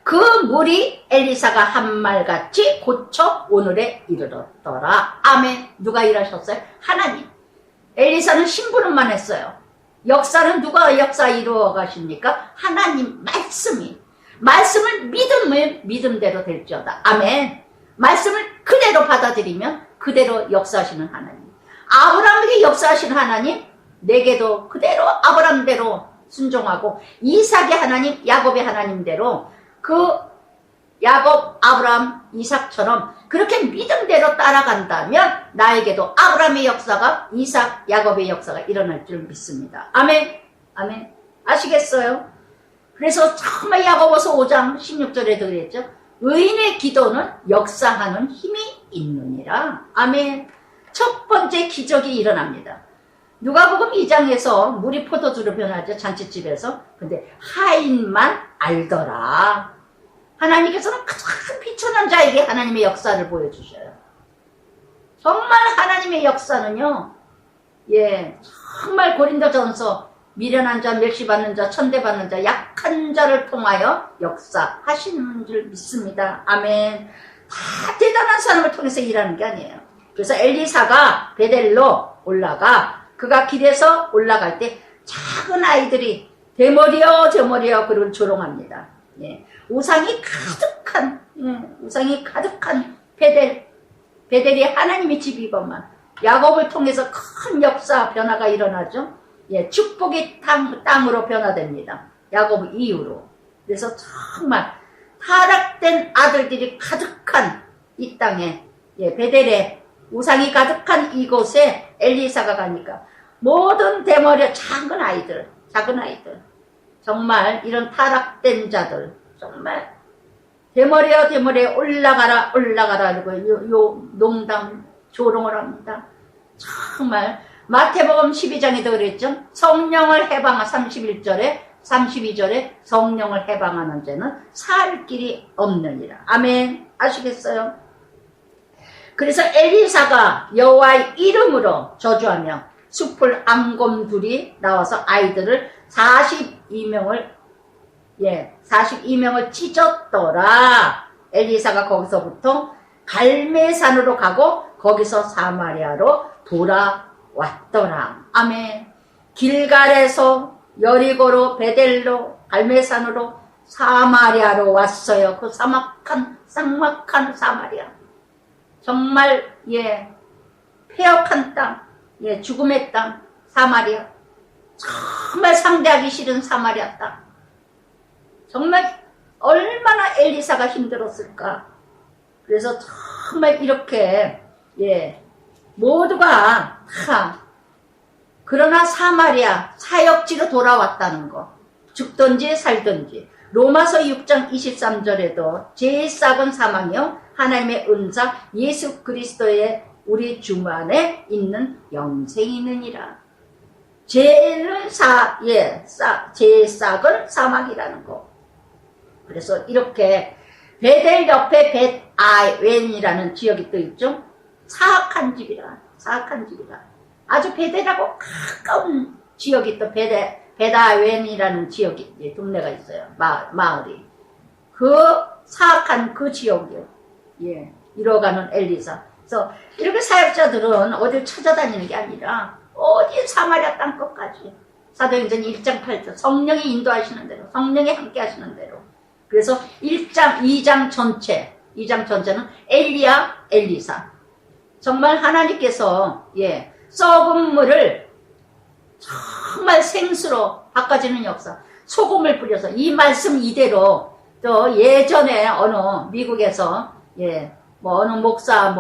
그 물이 엘리사가 한 말같이 고쳐 오늘에 이르렀더라. 아멘. 누가 일하셨어요? 하나님. 엘리사는 심부름만 했어요. 역사는 누가 역사 이루어 가십니까? 하나님 말씀을 믿으면 믿음대로 될지어다. 아멘. 말씀을 그대로 받아들이면 그대로 역사하시는 하나님. 아브라함에게 역사하시는 하나님, 내게도 그대로 아브라함대로 순종하고 이삭의 하나님, 야곱의 하나님대로 그 야곱, 아브라함, 이삭처럼 그렇게 믿음대로 따라간다면 나에게도 아브라함의 역사가 이삭, 야곱의 역사가 일어날 줄 믿습니다. 아멘. 아멘. 아시겠어요? 그래서 정말 야고보서 5장 16절에도 그랬죠. 의인의 기도는 역사하는 힘이 있느니라. 아멘. 첫 번째 기적이 일어납니다. 누가복음 2장에서 물이 포도주로 변하죠. 잔치집에서. 근데 하인만 알더라. 하나님께서는 가장 비천한 자에게 하나님의 역사를 보여주셔요. 정말 하나님의 역사는요. 예, 정말 고린도전서 미련한 자, 멸시받는 자, 천대받는 자, 약한 자를 통하여 역사하시는 줄 믿습니다. 아멘. 다 대단한 사람을 통해서 일하는 게 아니에요. 그래서 엘리사가 베델로 올라가 그가 길에서 올라갈 때 작은 아이들이 대머리여 대머리여 그를 조롱합니다. 예, 우상이 가득한 베델이 하나님의 집이건만 야곱을 통해서 큰 역사 변화가 일어나죠. 예, 축복의 땅으로 변화됩니다. 야곱 이후로. 그래서 정말 타락된 아들들이 가득한 이 땅에, 예, 베델에 우상이 가득한 이곳에 엘리사가 가니까 모든 대머리 작은 아이들, 정말 이런 타락된 자들, 정말 대머리여 대머리에 올라가라 그리고 요 농담 조롱을 합니다. 정말 마태복음 12장에도 그랬죠. 성령을 해방하 31절에 32절에 성령을 해방하는 자는 살 길이 없느니라. 아멘. 아시겠어요? 그래서 엘리사가 여호와의 이름으로 저주하며 숲을 앙검둘이 나와서 아이들을 42명을 찢었더라. 엘리사가 거기서부터 갈매산으로 가고 거기서 사마리아로 돌아왔더라. 아멘. 길갈에서 여리고로 베델로 갈매산으로 사마리아로 왔어요. 그 쌍막한 사마리아. 정말 예 폐역한 땅, 예 죽음의 땅 사마리아. 정말 상대하기 싫은 사마리아 땅. 정말 얼마나 엘리사가 힘들었을까. 그래서 정말 이렇게 예 모두가 다 그러나 사마리아 사역지로 돌아왔다는 거. 죽든지 살든지. 로마서 6장 23절에도 제일 싹은 사망이요 하나님의 은사 예수 그리스도의 우리 주 안에 있는 영생이느니라. 제일 싹은 사망이라는 거. 그래서 이렇게 베델 옆에 벳아웬이라는 지역이 또 있죠. 사악한 집이라. 아주 베델하고 가까운 지역이 또 벳아웬이라는 지역이 동네가 있어요. 마을이. 그 사악한 그 지역이요. 예, 이뤄가는 엘리사. 그래서 이렇게 사역자들은 어딜 찾아다니는 게 아니라 어디 사마리아 땅끝까지. 사도행전 1장 8절 성령이 인도하시는 대로, 성령이 함께 하시는 대로. 그래서 2장 전체는 엘리사. 정말 하나님께서 예 썩은 물을 정말 생수로 바꿔주는 역사. 소금을 뿌려서 이 말씀 이대로 또 예전에 어느 미국에서 예 뭐 어느 목사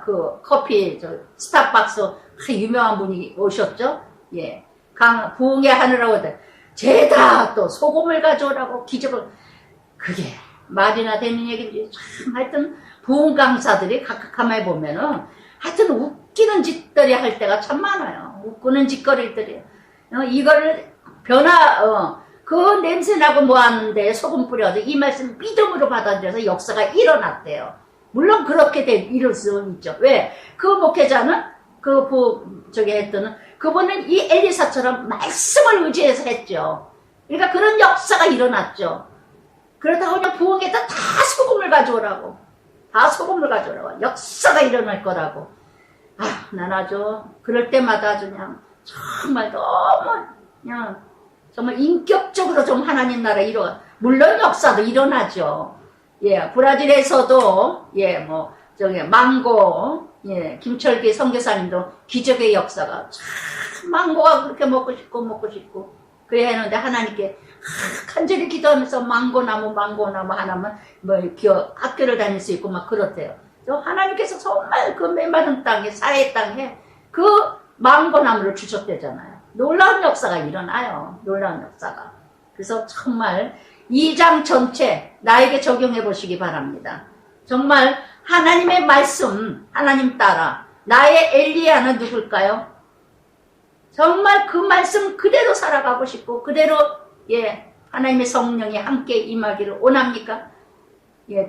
그 커피 스타벅스 유명한 분이 오셨죠. 예 부흥회 하느라고 죄다 또 소금을 가져오라고 기적을. 그게 말이나 되는 얘기인지 참 하여튼 부흥 강사들이 가만히 보면은 하여튼 웃기는 짓들이 할 때가 참 많아요. 웃기는 짓거리들이. 이거를 그 냄새나고 뭐하는데 소금 뿌려서 이 말씀 믿음으로 받아들여서 역사가 일어났대요. 물론 그렇게 이룰 수 있죠. 왜? 그 목회자는 했더니 그분은 이 엘리사처럼 말씀을 의지해서 했죠. 그러니까 그런 역사가 일어났죠. 그렇다고 그냥 부흥에다 다 소금을 가져오라고. 역사가 일어날 거라고. 난 아주 그럴 때마다 아주 그냥 정말 너무 그냥 정말 인격적으로 좀 하나님 나라 물론 역사도 일어나죠. 예, 브라질에서도 망고 김철기 선교사님도 기적의 역사가 참 망고가 그렇게 먹고 싶고 그래야 하는데 하나님께 간절히 기도하면서 망고나무 하나만 학교를 다닐 수 있고 막 그렇대요. 또 하나님께서 정말 그 메마른 땅에 사해 땅에 그 망고나무를 주셨대잖아요. 놀라운 역사가 일어나요. 놀라운 역사가. 그래서 정말 2장 전체 나에게 적용해 보시기 바랍니다. 정말 하나님의 말씀, 하나님 따라 나의 엘리야는 누굴까요? 정말 그 말씀 그대로 살아가고 싶고 그대로 하나님의 성령이 함께 임하기를 원합니까?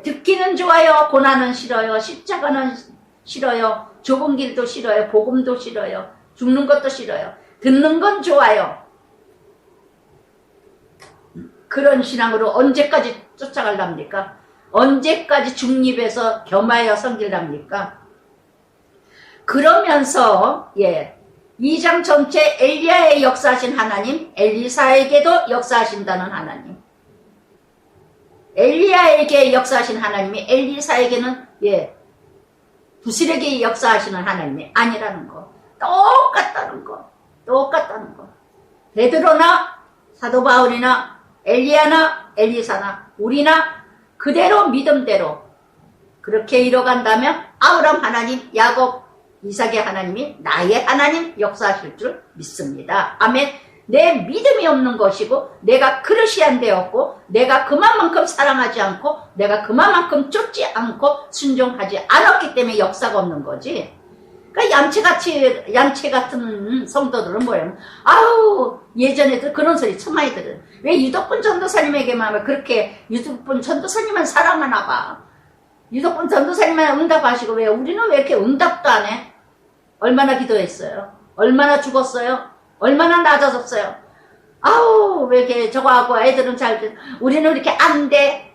듣기는 좋아요. 고난은 싫어요. 십자가는 싫어요. 좁은 길도 싫어요. 복음도 싫어요. 죽는 것도 싫어요. 듣는 건 좋아요. 그런 신앙으로 언제까지 쫓아갈랍니까? 언제까지 중립에서 겸하여 섬길랍니까? 그러면서 2장 전체 엘리야에 역사하신 하나님, 엘리사에게도 역사하신다는 하나님. 엘리야에게 역사하신 하나님이 엘리사에게는 부스레게 역사하시는 하나님이 아니라는 거. 똑같다는 거. 똑같다는 거. 베드로나 사도 바울이나 엘리야나 엘리사나 우리나 그대로 믿음대로 그렇게 이뤄간다면 아브라함 하나님, 야곱, 이삭의 하나님이 나의 하나님 역사하실 줄 믿습니다. 아멘. 내 믿음이 없는 것이고 내가 그릇이 안 되었고 내가 그만큼 사랑하지 않고 내가 그만큼 쫓지 않고 순종하지 않았기 때문에 역사가 없는 거지. 그러니까 얌체 같은 성도들은 뭐예요? 아우 예전에도 그런 소리 참 많이 들어요. 왜 유덕분 전도사님에게만 그렇게 유덕분 전도사님만 사랑하나 봐. 유덕분 전도사님만 응답하시고 왜 우리는 왜 이렇게 응답도 안 해? 얼마나 기도했어요? 얼마나 죽었어요? 얼마나 낮아졌어요? 아우 왜 이렇게 저거하고 애들은 잘 우리는 이렇게 안 돼.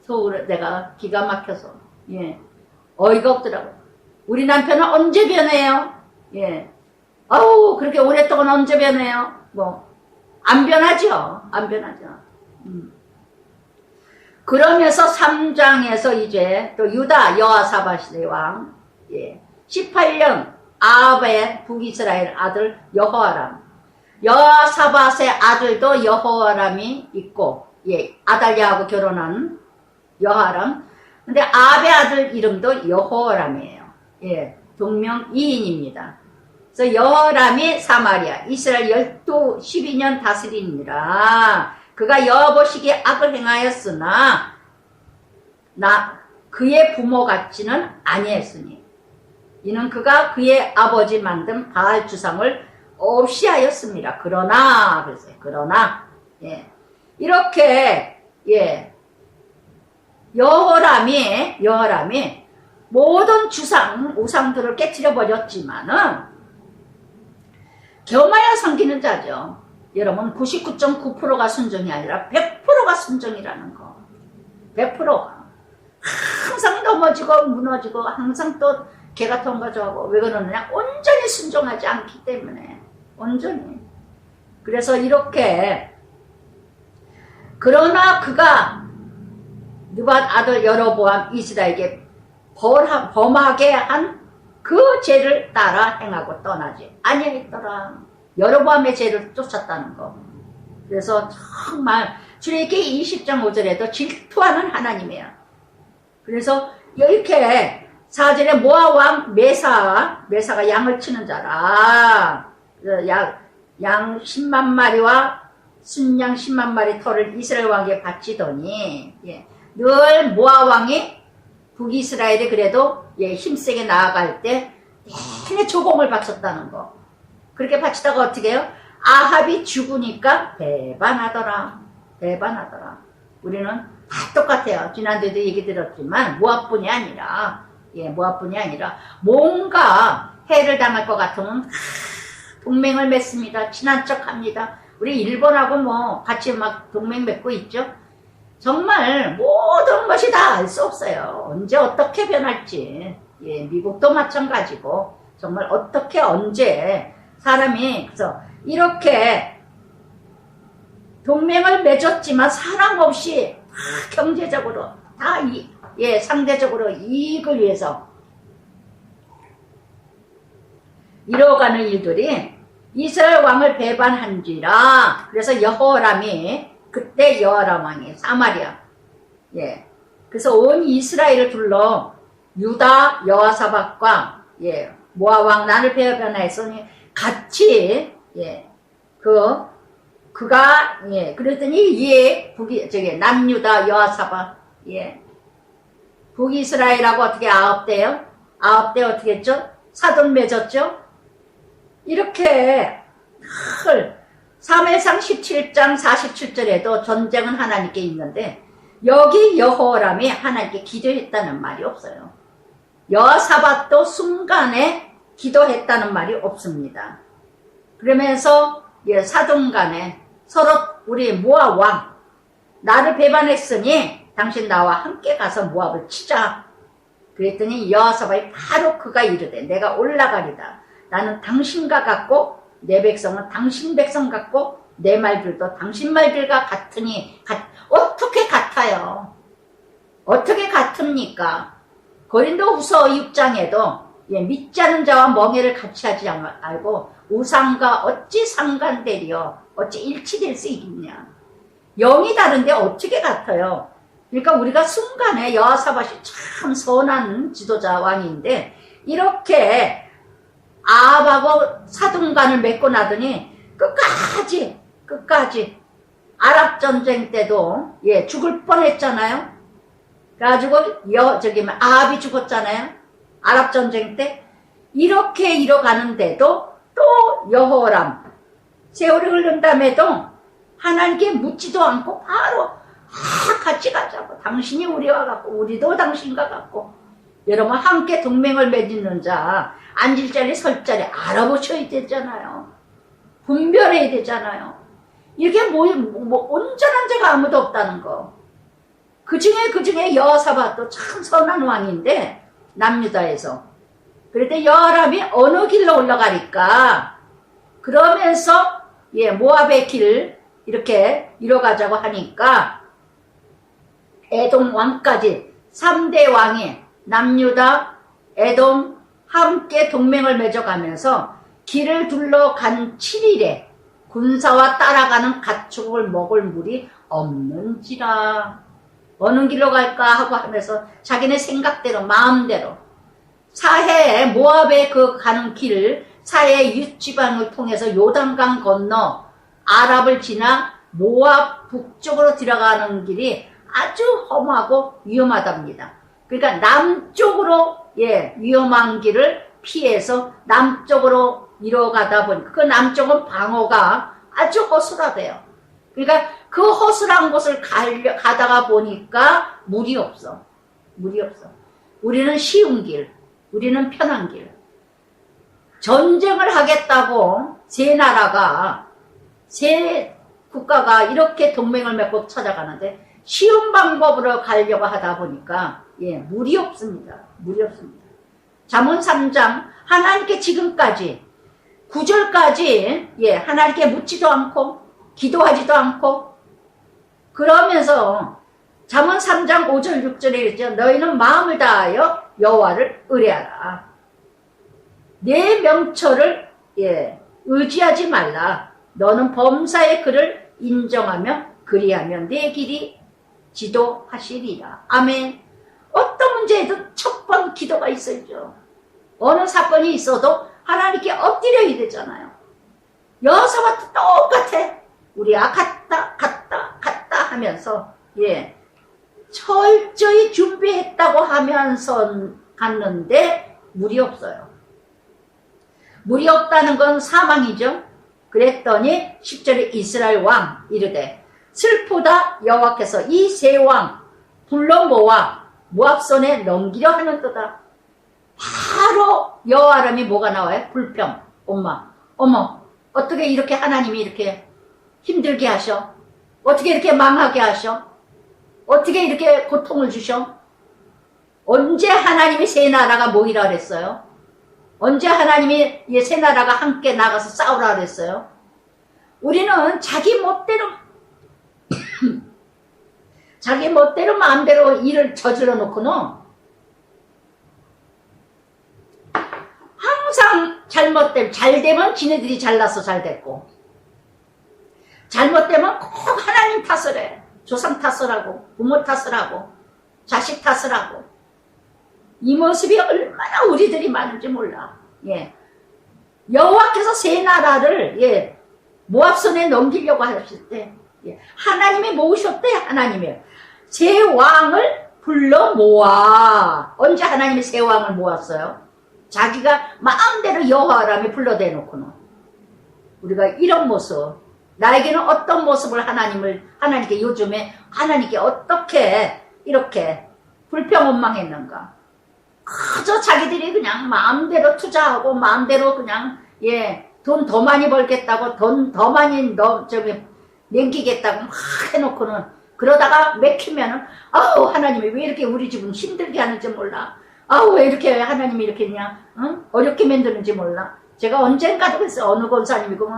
속으로 내가 기가 막혀서 어이가 없더라고. 우리 남편은 언제 변해요? 아우 그렇게 오랫동안 언제 변해요? 안 변하죠. 안 변하죠. 그러면서 3장에서 이제 또 유다 여호사밧의 왕 18년 아합의 북이스라엘 아들 여호와람, 여호사밧의 아들도 여호와람이 있고 아달랴하고 결혼한 여호와람. 근데 아합의 아들 이름도 여호와람이에요. 동명이인입니다. 그래서 여호와람이 사마리아 이스라엘 12년 다스리니라. 그가 여호보시기에 악을 행하였으나 그의 부모 같지는 아니했으니 이는 그가 그의 아버지 만든 바알 주상을 없이 하였습니다. 그러나 이렇게 여호람이 모든 우상들을 깨뜨려 버렸지만은 겸하여 섬기는 자죠. 여러분 99.9%가 순종이 아니라 100%가 순종이라는 거. 100%가 항상 넘어지고 무너지고 항상 또 개가 통과하고 왜 그러느냐? 온전히 순종하지 않기 때문에. 온전히. 그래서 이렇게 그러나 그가 느밧 아들 여로보암 이스라엘에게 범하게 한 그 죄를 따라 행하고 떠나지 아니했더라. 여로보암의 죄를 쫓았다는 거. 그래서 정말 출애굽기 20장 5절에도 질투하는 하나님이에요. 그래서 이렇게 4절에 모압 왕 메사가 양을 치는 자라. 양 10만 마리와 순양 10만 마리 털을 이스라엘 왕에게 바치더니 늘 모압 왕이 북이스라엘이 그래도 힘세게 나아갈 때 내내 조공을 바쳤다는 거. 그렇게 바치다가 어떻게 해요? 아합이 죽으니까 배반하더라. 우리는 다 똑같아요. 지난주에도 얘기 들었지만 모압뿐이 아니라 뭔가 해를 당할 것 같으면 동맹을 맺습니다. 친한 척합니다. 우리 일본하고 같이 막 동맹 맺고 있죠. 정말 모든 것이 다 알 수 없어요. 언제 어떻게 변할지. 미국도 마찬가지고 정말 어떻게 언제 사람이 그래서 이렇게 동맹을 맺었지만 사랑 없이 다 경제적으로 다 상대적으로 이익을 위해서 이뤄가는 일들이 이스라엘 왕을 배반한지라. 그래서 여호람이 그때 여호람 왕이 사마리아 그래서 온 이스라엘을 둘러 유다 여호사밧과 모압 왕 나를 배반하였으니 같이 그가 그랬더니 남유다 여호사밧 북이스라엘하고 어떻게 아합 때요? 아합 때 어떻게 했죠? 사돈 맺었죠? 이렇게 사무엘상 17장 47절에도 전쟁은 하나님께 있는데 여기 여호람이 하나님께 기도했다는 말이 없어요. 여호사밧도 순간에 기도했다는 말이 없습니다. 그러면서 사돈 간에 서로 우리 모압 왕 나를 배반했으니 당신 나와 함께 가서 모압을 치자. 그랬더니 여호사밧이 바로 그가 이르되 내가 올라가리다. 나는 당신과 같고 내 백성은 당신 백성 같고 내 말들도 당신 말들과 같으니 어떻게 같아요? 어떻게 같습니까? 고린도후서 6장에도 믿지 않은 자와 멍에를 같이 하지 말고 우상과 어찌 상관되리요? 어찌 일치될 수 있겠냐? 영이 다른데 어떻게 같아요? 그러니까 우리가 순간에 여호사밧이 참 선한 지도자 왕인데 이렇게 아합하고 사돈간을 맺고 나더니 끝까지 아랍 전쟁 때도 죽을 뻔했잖아요. 그래가지고 아합이 죽었잖아요. 아랍 전쟁 때 이렇게 이뤄가는데도 또 여호람 세월이 흐른 다음에도 하나님께 묻지도 않고 바로 같이 가자고. 당신이 우리와 같고 우리도 당신과 같고. 여러분 함께 동맹을 맺는 자 앉을 자리 설 자리 알아보셔야 되잖아요. 분별해야 되잖아요. 이게 온전한 자가 아무도 없다는 거. 그 중에 여호사밧도 참 선한 왕인데 남유다에서. 그런데 여호람이 어느 길로 올라가니까 그러면서 모압의 길 이렇게 이뤄가자고 하니까 에돔 왕까지 3대 왕이 남유다, 에돔 함께 동맹을 맺어가면서 길을 둘러간 7일에 군사와 따라가는 가축을 먹을 물이 없는지라. 어느 길로 갈까 하고 하면서 자기네 생각대로 마음대로 사해 모압에 가는 길 사해 윳지방을 통해서 요단강 건너 아랍을 지나 모압 북쪽으로 들어가는 길이 아주 험하고 위험하답니다. 그러니까 남쪽으로 위험한 길을 피해서 남쪽으로 이뤄가다 보니까 그 남쪽은 방어가 아주 허술하대요. 그러니까 그 허술한 곳을 가다가 보니까 물이 없어. 우리는 쉬운 길, 우리는 편한 길. 전쟁을 하겠다고 세 국가가 이렇게 동맹을 맺고 찾아가는데 쉬운 방법으로 가려고 하다 보니까 물이 없습니다. 잠언 3장 하나님께 지금까지 9절까지 하나님께 묻지도 않고 기도하지도 않고 그러면서 잠언 3장 5절 6절에 있죠. 너희는 마음을 다하여 여호와를 의뢰하라. 내 명철을 의지하지 말라. 너는 범사의 그를 인정하며 그리하면 내 길이 지도하시리라. 아멘. 어떤 문제에도 첫 번 기도가 있어야죠. 어느 사건이 있어도 하나님께 엎드려야 되잖아요. 여호사밧도 똑같아. 우리가 갔다 하면서 철저히 준비했다고 하면서 갔는데 물이 없어요. 물이 없다는 건 사망이죠. 그랬더니 10절에 이스라엘 왕 이르되 슬프다 여호와께서 이 세 왕 불러 모아 모압 손에 넘기려 하는도다. 바로 여호와람이 뭐가 나와요? 불평. 어머 어떻게 이렇게 하나님이 이렇게 힘들게 하셔? 어떻게 이렇게 망하게 하셔? 어떻게 이렇게 고통을 주셔? 언제 하나님이 세 나라가 모이라 그랬어요? 언제 하나님이 세 나라가 함께 나가서 싸우라 그랬어요? 우리는 자기 멋대로 마음대로 일을 저질러 놓고는 항상 잘 되면 지네들이 잘나서 잘 됐고 잘못되면 꼭 하나님 탓을 해. 조상 탓을 하고 부모 탓을 하고 자식 탓을 하고 이 모습이 얼마나 우리들이 많은지 몰라. 여호와께서 세 나라를 모압 손에 넘기려고 하실 때 하나님이 모으셨대. 하나님이 세 왕을 불러 모아. 언제 하나님이 세 왕을 모았어요? 자기가 마음대로 여호와라며 불러대놓고는 우리가 이런 모습, 나에게는 어떤 모습을 하나님께 요즘에 하나님께 어떻게 이렇게 불평원망했는가. 그저 자기들이 그냥 마음대로 투자하고 마음대로 그냥 돈 더 많이 벌겠다고 돈 더 많이 남기겠다고 막 해놓고는 그러다가 맥히면은 아우 하나님이 왜 이렇게 우리 집은 힘들게 하는지 몰라. 아우 왜 이렇게 하나님이 이렇게 그냥 어렵게 만드는지 몰라. 제가 언젠가도 그랬어요. 어느 권사님이고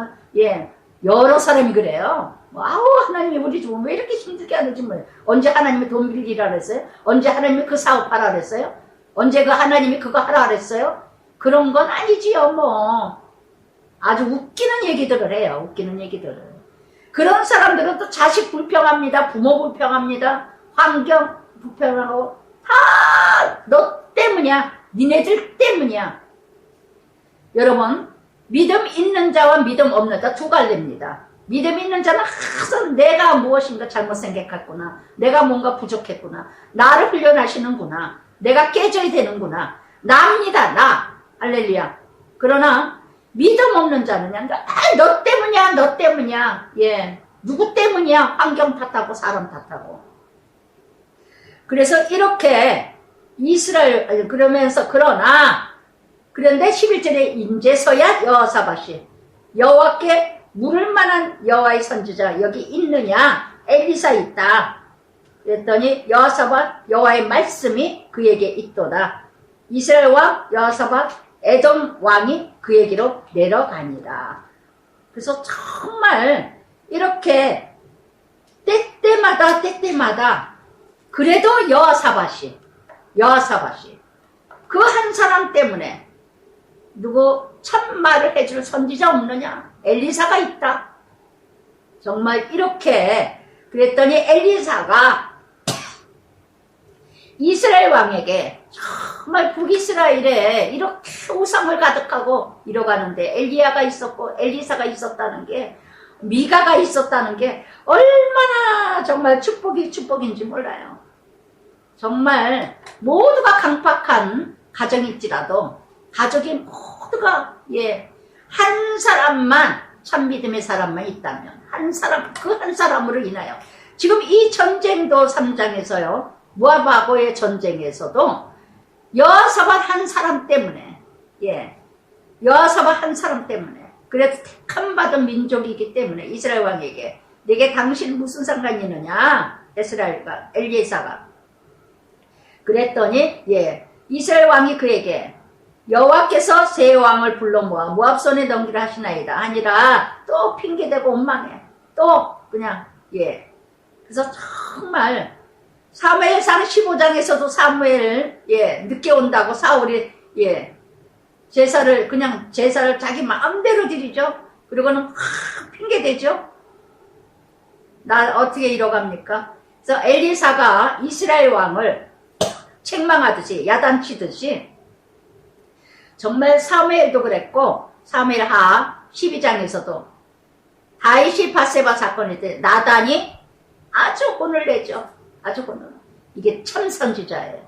여러 사람이 그래요. 아우 하나님이 우리 집은 왜 이렇게 힘들게 하는지 몰라. 언제 하나님이 돈 빌리라 그랬어요? 언제 하나님이 그 사업하라 그랬어요? 언제 그 하나님이 그거 하라 그랬어요? 그런 건 아니지요 뭐. 아주 웃기는 얘기들을 해요. 웃기는 얘기들을. 그런 사람들은 또 자식 불평합니다. 부모 불평합니다. 환경 불평하고 다 너 때문이야. 니네들 때문이야. 여러분 믿음 있는 자와 믿음 없는 자 두 갈래입니다. 믿음 있는 자는 항상 내가 무엇인가 잘못 생각했구나. 내가 뭔가 부족했구나. 나를 훈련하시는구나. 내가 깨져야 되는구나. 나입니다. 나. 할렐루야. 그러나 믿음 없는 자는요. 너 때문이야. 너 때문이야. 누구 때문이야. 환경 탓하고 사람 탓하고. 그래서 이렇게 이스라엘 그러면서 그런데 11절에 인제서야 여호사밧이 여호와께 물을 만한 여호와의 선지자 여기 있느냐. 엘리사 있다. 그랬더니 여호사밧 여호와의 말씀이 그에게 있도다. 이스라엘 왕 여호사밧 에돔 왕이 그에게로 내려가니라. 그래서 정말 이렇게 때때마다 그래도 여호사밧이 그 한 사람 때문에 누구 참말을 해줄 선지자 없느냐? 엘리사가 있다. 정말 이렇게 그랬더니 엘리사가 이스라엘 왕에게 정말 북이스라엘에 이렇게 우상을 가득하고 이뤄가는데 엘리야가 있었고 엘리사가 있었다는 게 미가가 있었다는 게 얼마나 정말 축복인지 몰라요. 정말 모두가 강팍한 가정일지라도 가족이 모두가 한 사람만 참 믿음의 사람만 있다면 그 한 사람으로 인하여 지금 이 전쟁도 3장에서요 모압하고의 전쟁에서도 여호사밧 한 사람 때문에 여호사밧 한 사람 때문에 그래도 택함 받은 민족이기 때문에 이스라엘 왕에게 내게 당신 무슨 상관이 있느냐 엘리사가 그랬더니 이스라엘 왕이 그에게 여호와께서 새 왕을 불러 모아 모압 손에 넘기라 하시나이다. 아니라 또 핑계대고 원망해. 또 그냥 그래서 정말 사무엘상 15장에서도 사무엘 늦게 온다고 사울이 제사를 자기 마음대로 드리죠. 그리고는 핑계대죠. 나 어떻게 이뤄갑니까? 그래서 엘리사가 이스라엘 왕을 책망하듯이 야단치듯이 정말 사무엘도 그랬고 사무엘하 12장에서도 다윗이 밧세바 사건일 때 나단이 아주 혼을 내죠. 아주 혼을. 이게 참 선지자예요.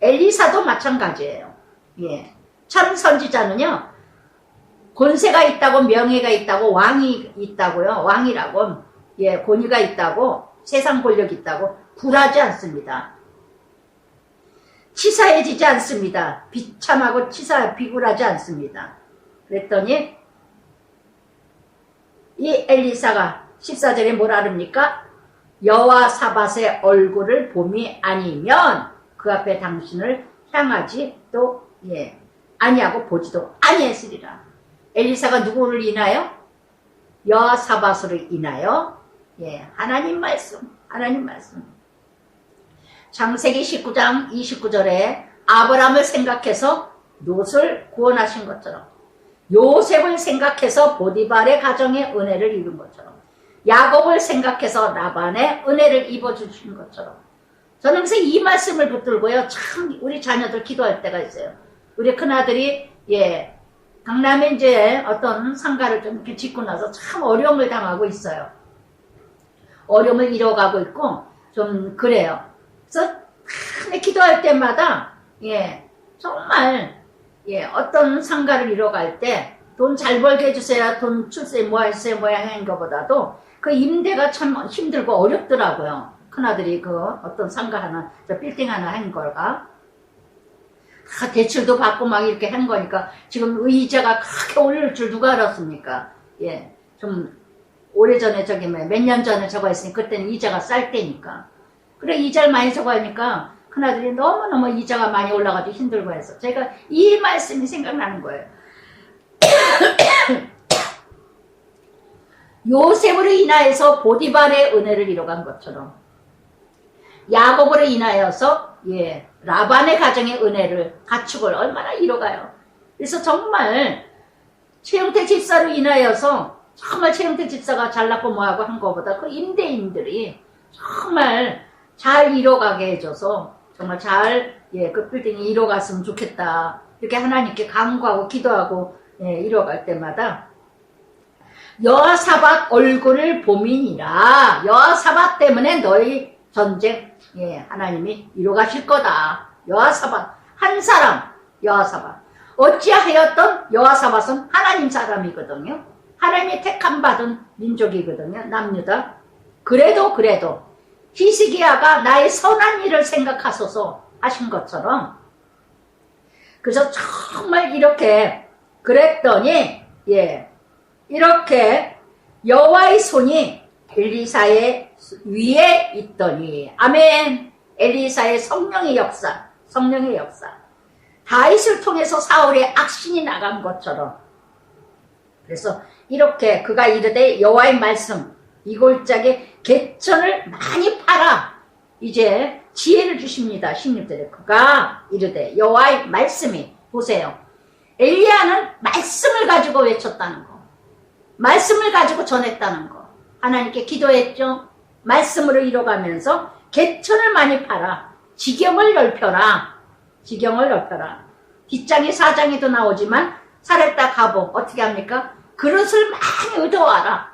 엘리사도 마찬가지예요. 참 선지자는요. 권세가 있다고 명예가 있다고 왕이 있다고요. 왕이라고 권위가 있다고 세상 권력이 있다고 굴하지 않습니다. 치사해지지 않습니다. 비참하고 비굴하지 않습니다. 그랬더니 이 엘리사가 14절에 뭐라 합니까? 여호사밧의 얼굴을 봄이 아니면 그 앞에 당신을 향하지 또 아니하고 보지도 아니했으리라. 엘리사가 누구를 인하여? 여호사밧으로 인하여 하나님 말씀 창세기 19장 29절에 아브라함을 생각해서 롯을 구원하신 것처럼 요셉을 생각해서 보디발의 가정에 은혜를 입은 것처럼 야곱을 생각해서 라반의 은혜를 입어주신 것처럼 저는 그래서 이 말씀을 붙들고요. 참 우리 자녀들 기도할 때가 있어요. 우리 큰아들이 강남에 이제 어떤 상가를 좀 이렇게 짓고 나서 참 어려움을 당하고 있어요. 어려움을 잃어가고 있고 좀 그래요. 그래서 기도할 때마다 정말 예, 어떤 상가를 이뤄갈 때 돈 잘 벌게 해주세요, 돈 출세 뭐 하세요, 뭐야 하는 것보다도 그 임대가 참 힘들고 어렵더라고요. 큰아들이 그 어떤 상가 하나, 저 빌딩 하나 한 걸가. 다 대출도 받고 막 이렇게 한 거니까 지금 의자가 그렇게 오를 줄 누가 알았습니까? 예, 좀 오래전에 저기 몇 년 전에 저거 했으니 그때는 이자가 쌀 때니까. 그래 이자를 많이 저거 하니까 큰아들이 너무너무 이자가 많이 올라가지고 힘들고 해서 제가 이 말씀이 생각나는 거예요. 요셉으로 인하여서 보디발의 은혜를 이뤄간 것처럼 야곱으로 인하여서 예, 라반의 가정의 은혜를 가축을 얼마나 이뤄가요. 그래서 정말 최영태 집사로 인하여서 정말 최영태 집사가 잘났고 뭐하고 한 것보다 그 임대인들이 정말 잘 이뤄가게 해줘서 정말 잘 예, 그 빌딩이 이뤄갔으면 좋겠다 이렇게 하나님께 간구하고 기도하고 예, 이뤄갈 때마다 여호사밧 얼굴을 보민이라 여호사밧 때문에 너희 전쟁 예, 하나님이 이뤄가실 거다. 여호사밧 한 사람 여호사밧 어찌하였던 여호사밧은 하나님 사람이거든요. 하나님이 택함 받은 민족이거든요. 남유다. 그래도 히스기야가 나의 선한 일을 생각하소서 하신 것처럼 그래서 정말 이렇게 그랬더니 예, 이렇게 여호와의 손이 엘리사의 위에 있더니 아멘. 엘리사의 성령의 역사 다윗을 통해서 사울의 악신이 나간 것처럼 그래서 이렇게 그가 이르되 여호와의 말씀 이 골짜기에 개천을 많이 팔아 이제 지혜를 주십니다. 16절에 그가 이르되 여호와의 말씀이 보세요. 엘리야는 말씀을 가지고 외쳤다는 거 말씀을 가지고 전했다는 거 하나님께 기도했죠. 말씀으로 이뤄가면서 개천을 많이 팔아 지경을 넓혀라 뒷장에 4장에도 나오지만 사렙다 가보 어떻게 합니까? 그릇을 많이 얻어와라.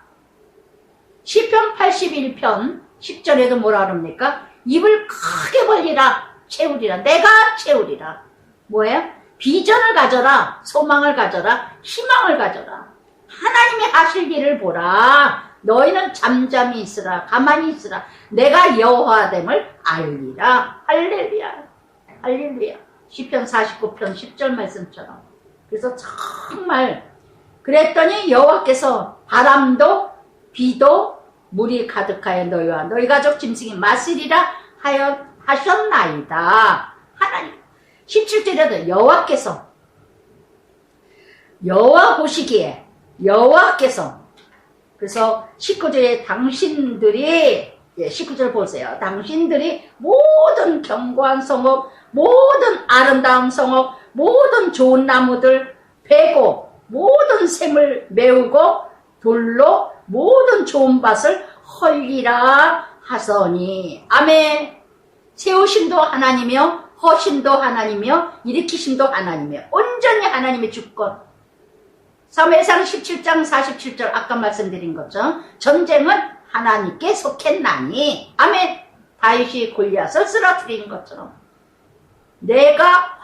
시편 81편 10절에도 뭐라 그럽니까? 입을 크게 벌리라 채우리라 내가 채우리라. 뭐예요? 비전을 가져라 소망을 가져라 희망을 가져라. 하나님이 하실 일을 보라. 너희는 잠잠히 있으라 가만히 있으라 내가 여호와됨을 알리라. 할렐루야. 시편 49편 10절 말씀처럼. 그래서 정말 그랬더니 여호와께서 바람도 비도 물이 가득하여 너희와 너희 가족 짐승이 마시리라 하셨나이다. 하나님 17절에도 여호와 보시기에 여호와께서 그래서 19절에 당신들이 19절 보세요. 당신들이 모든 견고한 성읍 모든 아름다운 성읍 모든 좋은 나무들 베고 모든 샘을 메우고 돌로 모든 좋은 밭을 헐리라 하서니 아멘. 세우심도 하나님이요 허심도 하나님이요 일으키심도 하나님이요 온전히 하나님의 주권. 사무엘상 17장 47절 아까 말씀드린 것처럼 전쟁은 하나님께 속했나니 아멘. 다윗이 골리앗을 쓰러뜨린 것처럼 너희가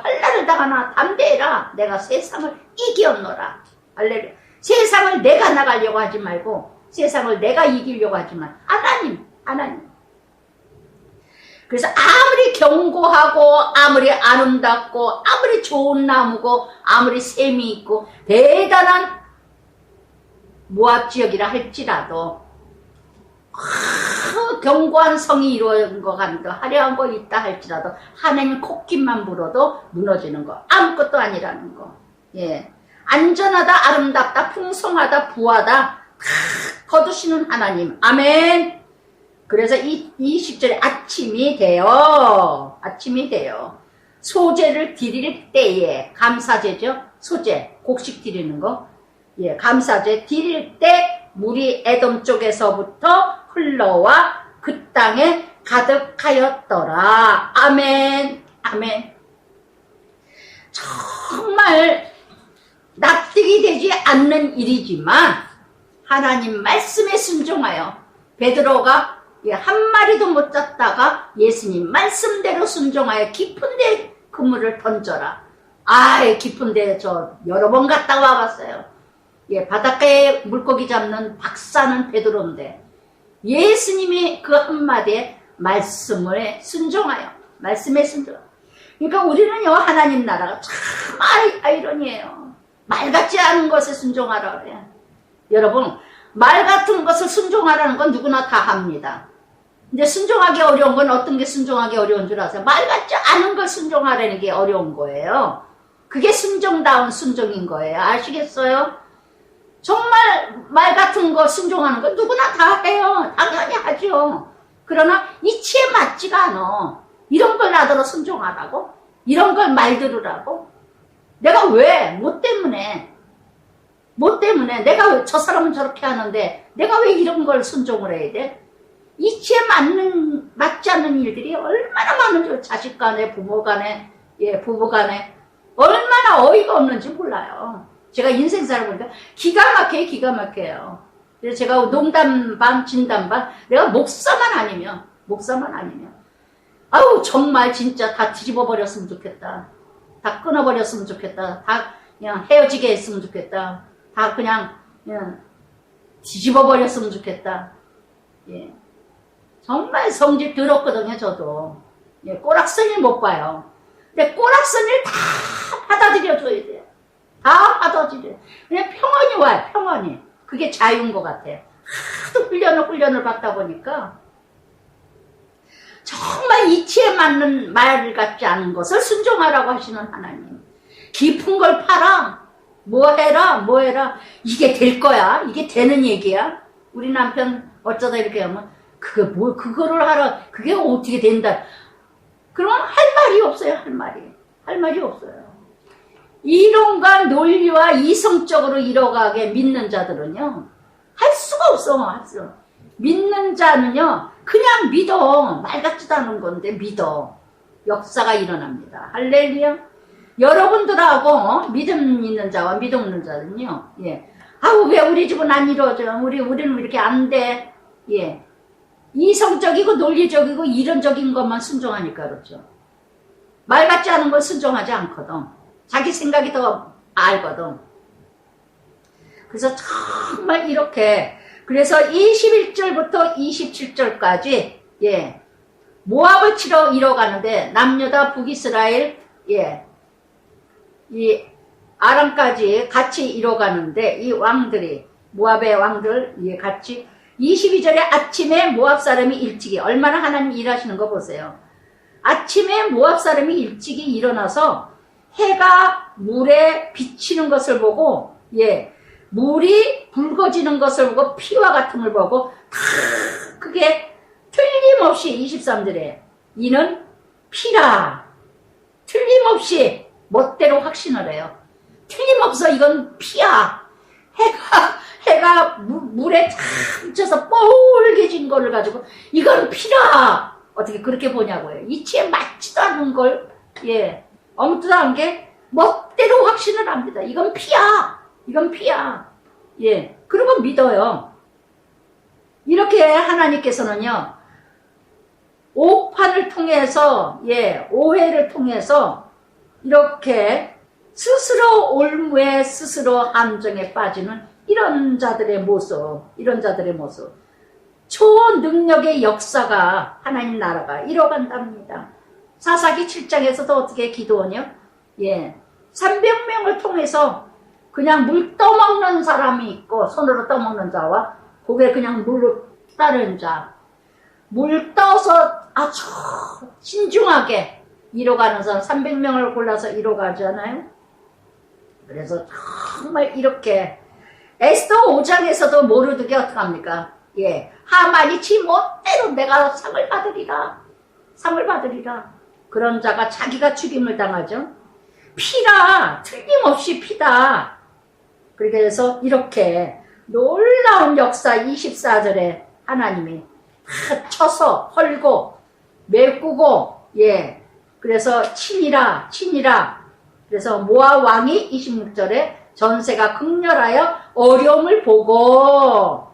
환난을 당하나 담대해라. 내가 세상을 이기었노라. 할렐루야. 세상을 내가 나가려고 하지 말고 세상을 내가 이기려고 하지만 하나님. 그래서 아무리 견고하고 아무리 아름답고 아무리 좋은 나무고 아무리 샘이 있고 대단한 모압지역이라 할지라도 견고한 성이 이루어진 것 같은 화려한 거 있다 할지라도 하나님 콧깃만 불어도 무너지는 거 아무것도 아니라는 거. 예, 안전하다 아름답다 풍성하다 부하다 다 거두시는 하나님. 아멘. 그래서 이 20절에 아침이 되어 소제를 드릴 때에 감사제죠. 소제 곡식 드리는 거. 예, 감사제 드릴 때 물이 에돔 쪽에서부터 흘러와 그 땅에 가득하였더라. 아멘. 정말 납득이 되지 않는 일이지만 하나님 말씀에 순종하여 베드로가 한 마리도 못 잡다가 예수님 말씀대로 순종하여 깊은 데 그물을 던져라. 아이, 깊은데 저 여러 번 갔다 와봤어요. 예, 바닷가에 물고기 잡는 박사는 베드로인데 예수님이 그 한마디에 말씀에 순종하여, 말씀에 순종하여. 그러니까 우리는요, 하나님 나라가 참 아이러니에요. 말 같지 않은 것에 순종하라 그래요. 여러분, 말 같은 것을 순종하라는 건 누구나 다 합니다. 근데 순종하기 어려운 건 어떤 게 순종하기 어려운 줄 아세요? 말 같지 않은 걸 순종하라는 게 어려운 거예요. 그게 순종다운 순종인 거예요. 아시겠어요? 정말 말 같은 거 순종하는 거 누구나 다 해요. 당연히 하죠. 그러나 이치에 맞지가 않아. 이런 걸 나더러 순종하라고? 이런 걸 말 들으라고? 내가 왜? 뭐 때문에? 뭐 때문에? 내가 왜 저 사람은 저렇게 하는데 내가 왜 이런 걸 순종을 해야 돼? 이치에 맞지 않는 일들이 얼마나 많은지, 자식 간에, 부모 간에, 예, 부부 간에 얼마나 어이가 없는지 몰라요. 제가 인생 살아보니까 기가 막혀요. 그래서 제가 농담 반, 진담 반, 내가 목사만 아니면, 아우, 정말 진짜 다 뒤집어 버렸으면 좋겠다. 다 끊어버렸으면 좋겠다. 다 그냥 헤어지게 했으면 좋겠다. 다 그냥 뒤집어 버렸으면 좋겠다. 예. 정말 성질 더럽거든요, 저도. 예, 꼬락서니 못 봐요. 근데 꼬락서니를 다 받아들여줘야 돼요. 다 받아들여요. 그냥 평안이 와요, 평안이. 그게 자유인 것 같아요. 하도 훈련을 받다 보니까 정말 이치에 맞는 말 같지 않은 것을 순종하라고 하시는 하나님. 깊은 걸 파라. 뭐 해라. 이게 될 거야. 이게 되는 얘기야. 우리 남편 어쩌다 이렇게 하면 그거를 하라. 그게 어떻게 된다. 그러면 할 말이 없어요. 할 말이 없어요. 이론과 논리와 이성적으로 이뤄가게 믿는 자들은요, 할 수가 없어. 믿는 자는요, 그냥 믿어. 말 같지도 않은 건데 믿어. 역사가 일어납니다. 할렐루야. 여러분들하고 믿음 있는 자와 믿음 없는 자는요, 예. 아우, 왜 우리 집은 안 이루어져? 우리는 왜 이렇게 안 돼? 예. 이성적이고 논리적이고 이론적인 것만 순종하니까 그렇죠. 말 같지 않은 걸 순종하지 않거든. 자기 생각이 더 알거든. 그래서 정말 이렇게, 그래서 21절부터 27절까지, 예, 모압을 치러 이뤄가는데, 남유다 북이스라엘, 예, 이 아람까지 같이 이뤄가는데, 이 왕들이, 모압의 왕들, 예, 같이, 22절에 아침에 모압 사람이 일찍이, 얼마나 하나님 일하시는 거 보세요. 아침에 모압 사람이 일찍이 일어나서 해가 물에 비치는 것을 보고, 예, 물이 붉어지는 것을 보고 피와 같은 걸 보고 그게 틀림없이 23절에 이는 피라. 틀림없이 멋대로 확신을 해요. 틀림없어 이건 피야. 해가 물에 탁 묻혀서 뻘개진 거를 가지고 이건 피라. 어떻게 그렇게 보냐고요. 이치에 맞지도 않는 걸, 예, 엉뚱한 게 멋대로 확신을 합니다. 이건 피야. 예, 그러고 믿어요. 이렇게 하나님께서는요, 오판을 통해서, 예, 오해를 통해서 이렇게 스스로 올무에 스스로 함정에 빠지는 이런 자들의 모습, 초능력의 역사가 하나님 나라가 이뤄간답니다. 사사기 7장에서도 어떻게 기도하냐? 예, 300명을 통해서 그냥 물 떠먹는 사람이 있고, 손으로 떠먹는 자와 고개 그냥 물로 따르는 자, 물 떠서 아주 신중하게 이뤄가는 사람 300명을 골라서 이뤄가잖아요. 그래서 정말 이렇게 에스더 5장에서도 모르드게 어떡합니까? 예, 하만이 지 멋대로 내가 상을 받으리라. 그런 자가 자기가 죽임을 당하죠. 피라. 틀림없이 피다. 그래서 이렇게 놀라운 역사 24절에 하나님이 다 쳐서 헐고 메꾸고, 예, 그래서 친이라. 그래서 모압 왕이 26절에 전세가 극렬하여 어려움을 보고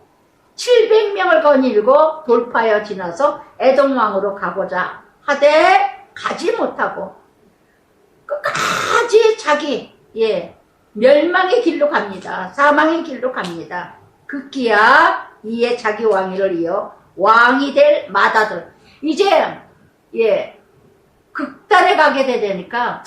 700명을 거닐고 돌파하여 지나서 에돔 왕으로 가고자 하되 가지 못하고 끝까지 예, 멸망의 길로 갑니다. 사망의 길로 갑니다. 극기야 이에 자기 왕위를 이어 왕이 될 마다들. 이제 예, 극단에 가게 되니까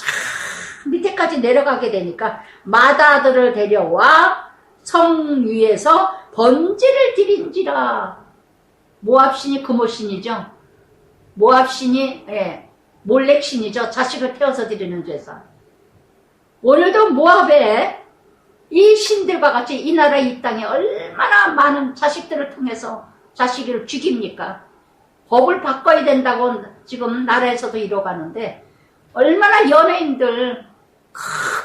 밑에까지 내려가게 되니까 마다들을 데려와 성 위에서 번제를 드린지라. 모압신이 금오신이죠. 모압신이 예, 몰렉신이죠. 자식을 태워서 드리는 제사. 오늘도 모압에 이 신들과 같이 이 나라 이 땅에 얼마나 많은 자식들을 통해서 자식을 죽입니까? 법을 바꿔야 된다고 지금 나라에서도 이뤄가는데 얼마나 연예인들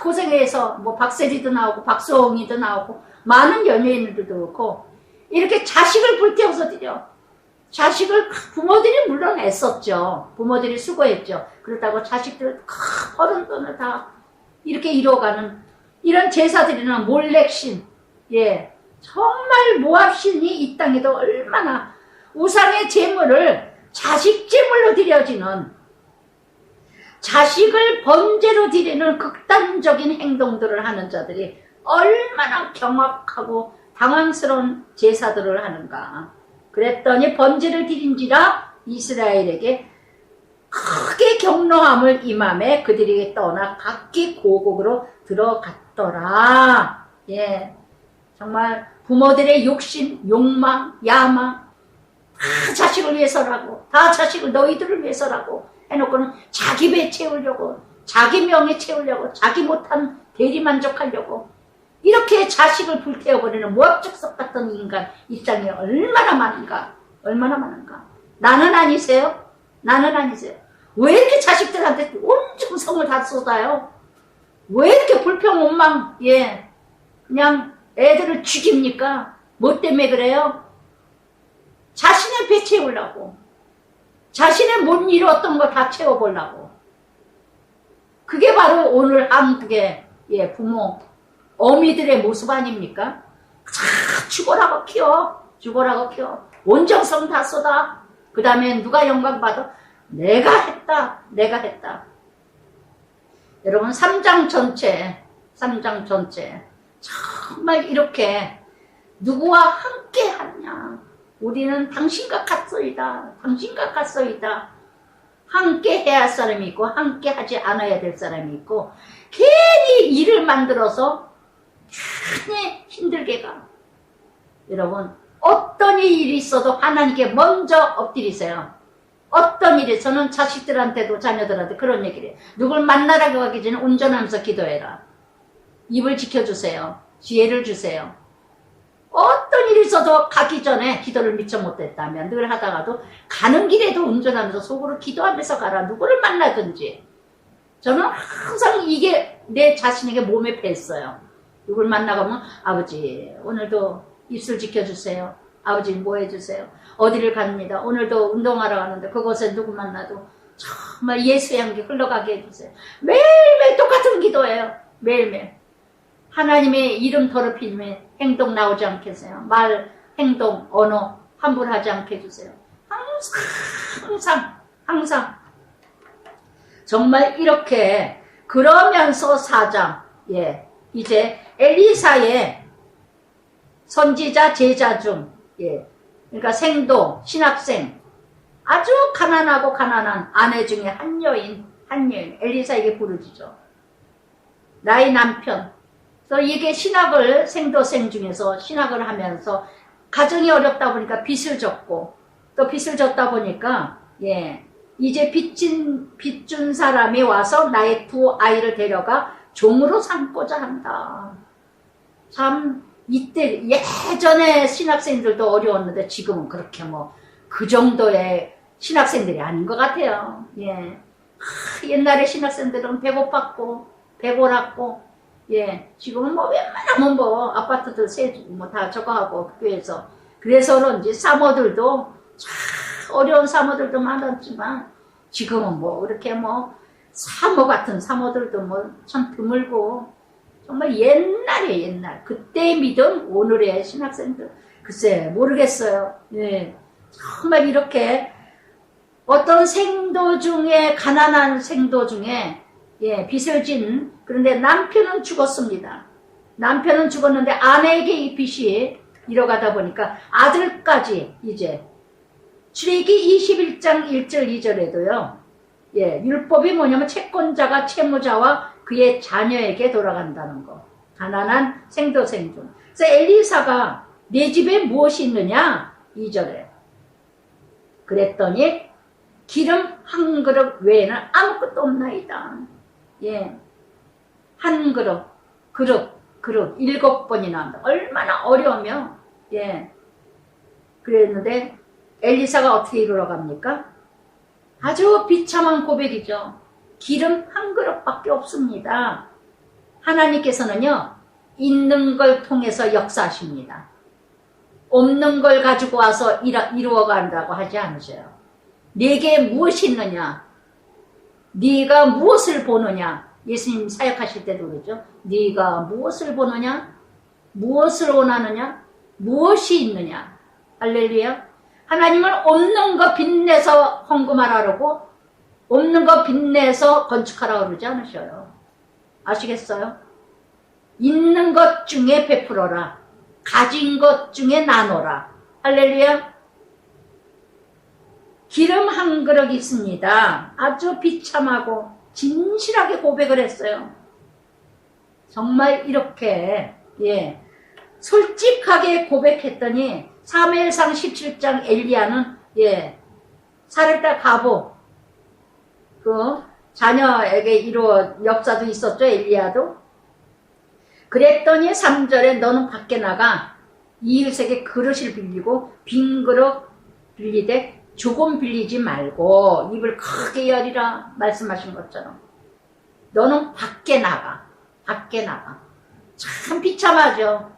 고생해서 뭐 박세리도 나오고 박수홍이도 나오고 많은 연예인들도 그렇고 이렇게 자식을 불태워서 드려. 자식을 부모들이 물론 애썼죠. 부모들이 수고했죠. 그렇다고 자식들 버는 돈을 다 이렇게 이뤄가는 이런 제사들이나 몰렉신, 예, 정말 모압신이 이 땅에도 얼마나 우상의 제물을 자식 제물로 드려지는 자식을 번제로 드리는 극단적인 행동들을 하는 자들이 얼마나 경악하고 당황스러운 제사들을 하는가. 그랬더니 번제를 드린지라 이스라엘에게 크게 경노함을 임함에 그들이 떠나 각기 고국으로 들어갔더라. 예, 정말 부모들의 욕심, 욕망, 야망 다 자식을 위해서라고, 다 자식을 너희들을 위해서라고 해놓고는 자기 배 채우려고, 자기 명예 채우려고, 자기 못한 대리만족하려고 이렇게 자식을 불태워버리는 모압족속 같은 인간 입장이 얼마나 많은가. 얼마나 많은가. 나는 아니세요? 나는 아니세요? 왜 이렇게 자식들한테 온 정성을 다 쏟아요? 왜 이렇게 불평원망, 예, 그냥 애들을 죽입니까? 뭐 때문에 그래요? 자신의 배 채우려고. 자신의 못 이루었던 거 다 채워보려고. 그게 바로 오늘 한국의, 예, 부모, 어미들의 모습 아닙니까? 자, 죽어라고 키워. 죽어라고 키워. 온 정성 다 쏟아. 그 다음에 누가 영광 받아? 내가 했다. 내가 했다. 여러분 3장 전체 정말 이렇게 누구와 함께 하냐. 우리는 당신과 같소이다. 당신과 같소이다. 함께 해야 할 사람이 있고 함께 하지 않아야 될 사람이 있고 괜히 일을 만들어서 괜히 힘들게 가. 여러분 어떤 일이 있어도 하나님께 먼저 엎드리세요. 어떤 일이, 저는 자식들한테도 자녀들한테 그런 얘기를 해요. 누굴 만나라고 하기 전에 운전하면서 기도해라. 입을 지켜주세요. 지혜를 주세요. 어떤 일이 있어도 가기 전에 기도를 미처 못했다면 늘 하다가도 가는 길에도 운전하면서 속으로 기도하면서 가라. 누구를 만나든지. 저는 항상 이게 내 자신에게 몸에 뱄어요. 누굴 만나가면 아버지 오늘도 입술 지켜주세요. 아버지 뭐 해주세요. 어디를 갑니다. 오늘도 운동하러 가는데 그곳에 누구 만나도 정말 예수의 향기 흘러가게 해주세요. 매일매일 똑같은 기도예요. 매일매일. 하나님의 이름 더럽히면 행동 나오지 않게 해주세요. 말, 행동, 언어 함부로 하지 않게 해주세요. 항상 정말 이렇게. 그러면서 4장, 예, 이제 엘리사의 선지자 제자 중, 예, 그러니까 생도, 신학생, 아주 가난하고 가난한 아내 중에 한 여인, 엘리사에게 부르짖죠. 나의 남편. 그래서 이게 신학을, 생도생 중에서 신학을 하면서 가정이 어렵다 보니까 빚을 졌고, 또 빚을 졌다 보니까, 예, 이제 빚준 사람이 와서 나의 두 아이를 데려가 종으로 삼고자 한다. 참, 이때 예전에 신학생들도 어려웠는데 지금은 그렇게 뭐 그 정도의 신학생들이 아닌 것 같아요. 예, 옛날에 신학생들은 배고팠고 배고랐고, 예, 지금은 뭐 웬만하면 뭐 아파트들 뭐 다 저거 하고 교회에서. 그래서 그런지 사모들도 참 어려운 사모들도 많았지만 지금은 뭐 그렇게 뭐 사모 같은 사모들도 뭐 참 드물고. 정말 옛날 그때의 믿음, 오늘의 신학생들 글쎄 모르겠어요. 예, 정말 이렇게 어떤 생도 중에, 가난한 생도 중에, 예, 빚을 진, 그런데 남편은 죽었습니다. 남편은 죽었는데 아내에게 이 빚이 이뤄가다 보니까 아들까지 이제 출애굽기 21장 1절 2절에도요. 예, 율법이 뭐냐면 채권자가 채무자와 그의 자녀에게 돌아간다는 거. 가난한 생도생존. 그래서 엘리사가 내 집에 무엇이 있느냐? 2절에. 그랬더니 기름 한 그릇 외에는 아무것도 없나이다. 예, 한 그릇, 그릇 7번이나 한다. 얼마나 어려우며, 예. 그랬는데 엘리사가 어떻게 이루러 갑니까? 아주 비참한 고백이죠. 기름 한 그릇밖에 없습니다. 하나님께서는요, 있는 걸 통해서 역사하십니다. 없는 걸 가지고 와서 이루어 간다고 하지 않으셔요. 네게 무엇이 있느냐? 네가 무엇을 보느냐? 예수님 사역하실 때도 그러죠. 네가 무엇을 보느냐? 무엇을 원하느냐? 무엇이 있느냐? 할렐루야. 하나님은 없는 거 빛내서 헌금하라고, 없는 거 빛내서 건축하라고 그러지 않으셔요. 아시겠어요? 있는 것 중에 베풀어라. 가진 것 중에 나눠라. 할렐루야. 기름 한 그릇 있습니다. 아주 비참하고 진실하게 고백을 했어요. 정말 이렇게, 예, 솔직하게 고백했더니 사무엘상 17장 엘리야는, 예, 사렙다 가보, 그 자녀에게 이루어 역사도 있었죠. 엘리야도. 그랬더니 3절에 너는 밖에 나가 이웃에게 그릇을 빌리고 빈 그릇 빌리되 조금 빌리지 말고 입을 크게 열이라 말씀하신 것처럼 너는 밖에 나가. 참 비참하죠.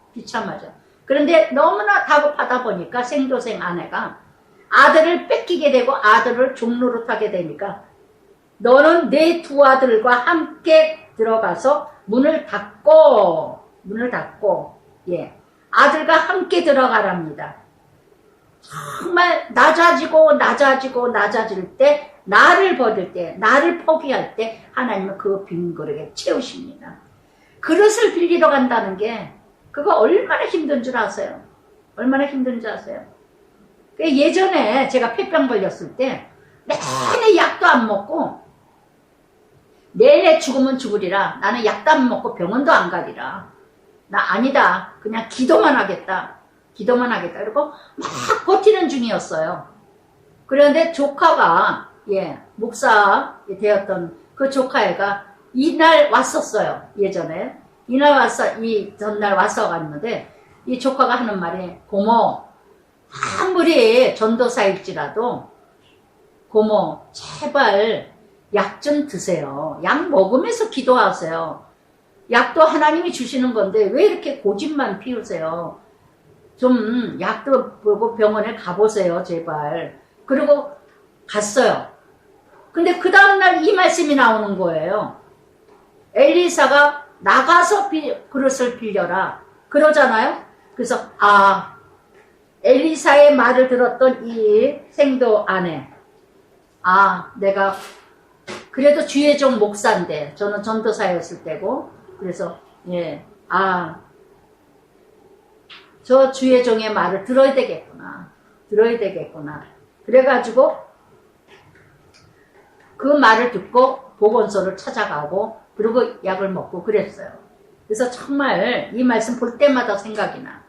그런데 너무나 다급하다 보니까 생도생 아내가 아들을 뺏기게 되고 아들을 종노릇하게 되니까 너는 내 두 아들과 함께 들어가서 문을 닫고, 예, 아들과 함께 들어가랍니다. 정말 낮아질 때, 나를 버릴 때, 나를 포기할 때 하나님은 그 빈 그릇에 채우십니다. 그릇을 빌리러 간다는 게 그거 얼마나 힘든 줄 아세요? 예전에 제가 폐병 걸렸을 때 내내 약도 안 먹고 내내 죽으면 죽으리라. 나는 약도 안 먹고 병원도 안 가리라. 나 아니다. 그냥 기도만 하겠다. 그리고 막 버티는 중이었어요. 그런데 조카가, 예, 목사 되었던 그 조카애가 이날 왔었어요. 예전에. 전날 와서 갔는데 이 조카가 하는 말이 고모, 아무리 전도사일지라도 고모 제발 약 좀 드세요. 약 먹으면서 기도하세요. 약도 하나님이 주시는 건데 왜 이렇게 고집만 피우세요? 좀 약도 보고 병원에 가보세요. 제발. 그리고 갔어요. 근데 그 다음날 이 말씀이 나오는 거예요. 엘리사가 나가서 그릇을 빌려라. 그러잖아요. 그래서 엘리사의 말을 들었던 이 생도 아내, 내가 그래도 주의 종 목사인데 저는 전도사였을 때고 그래서 예, 저 주의 종의 말을 들어야 되겠구나. 그래가지고 그 말을 듣고 보건소를 찾아가고 그리고 약을 먹고 그랬어요. 그래서 정말 이 말씀 볼 때마다 생각이 나요.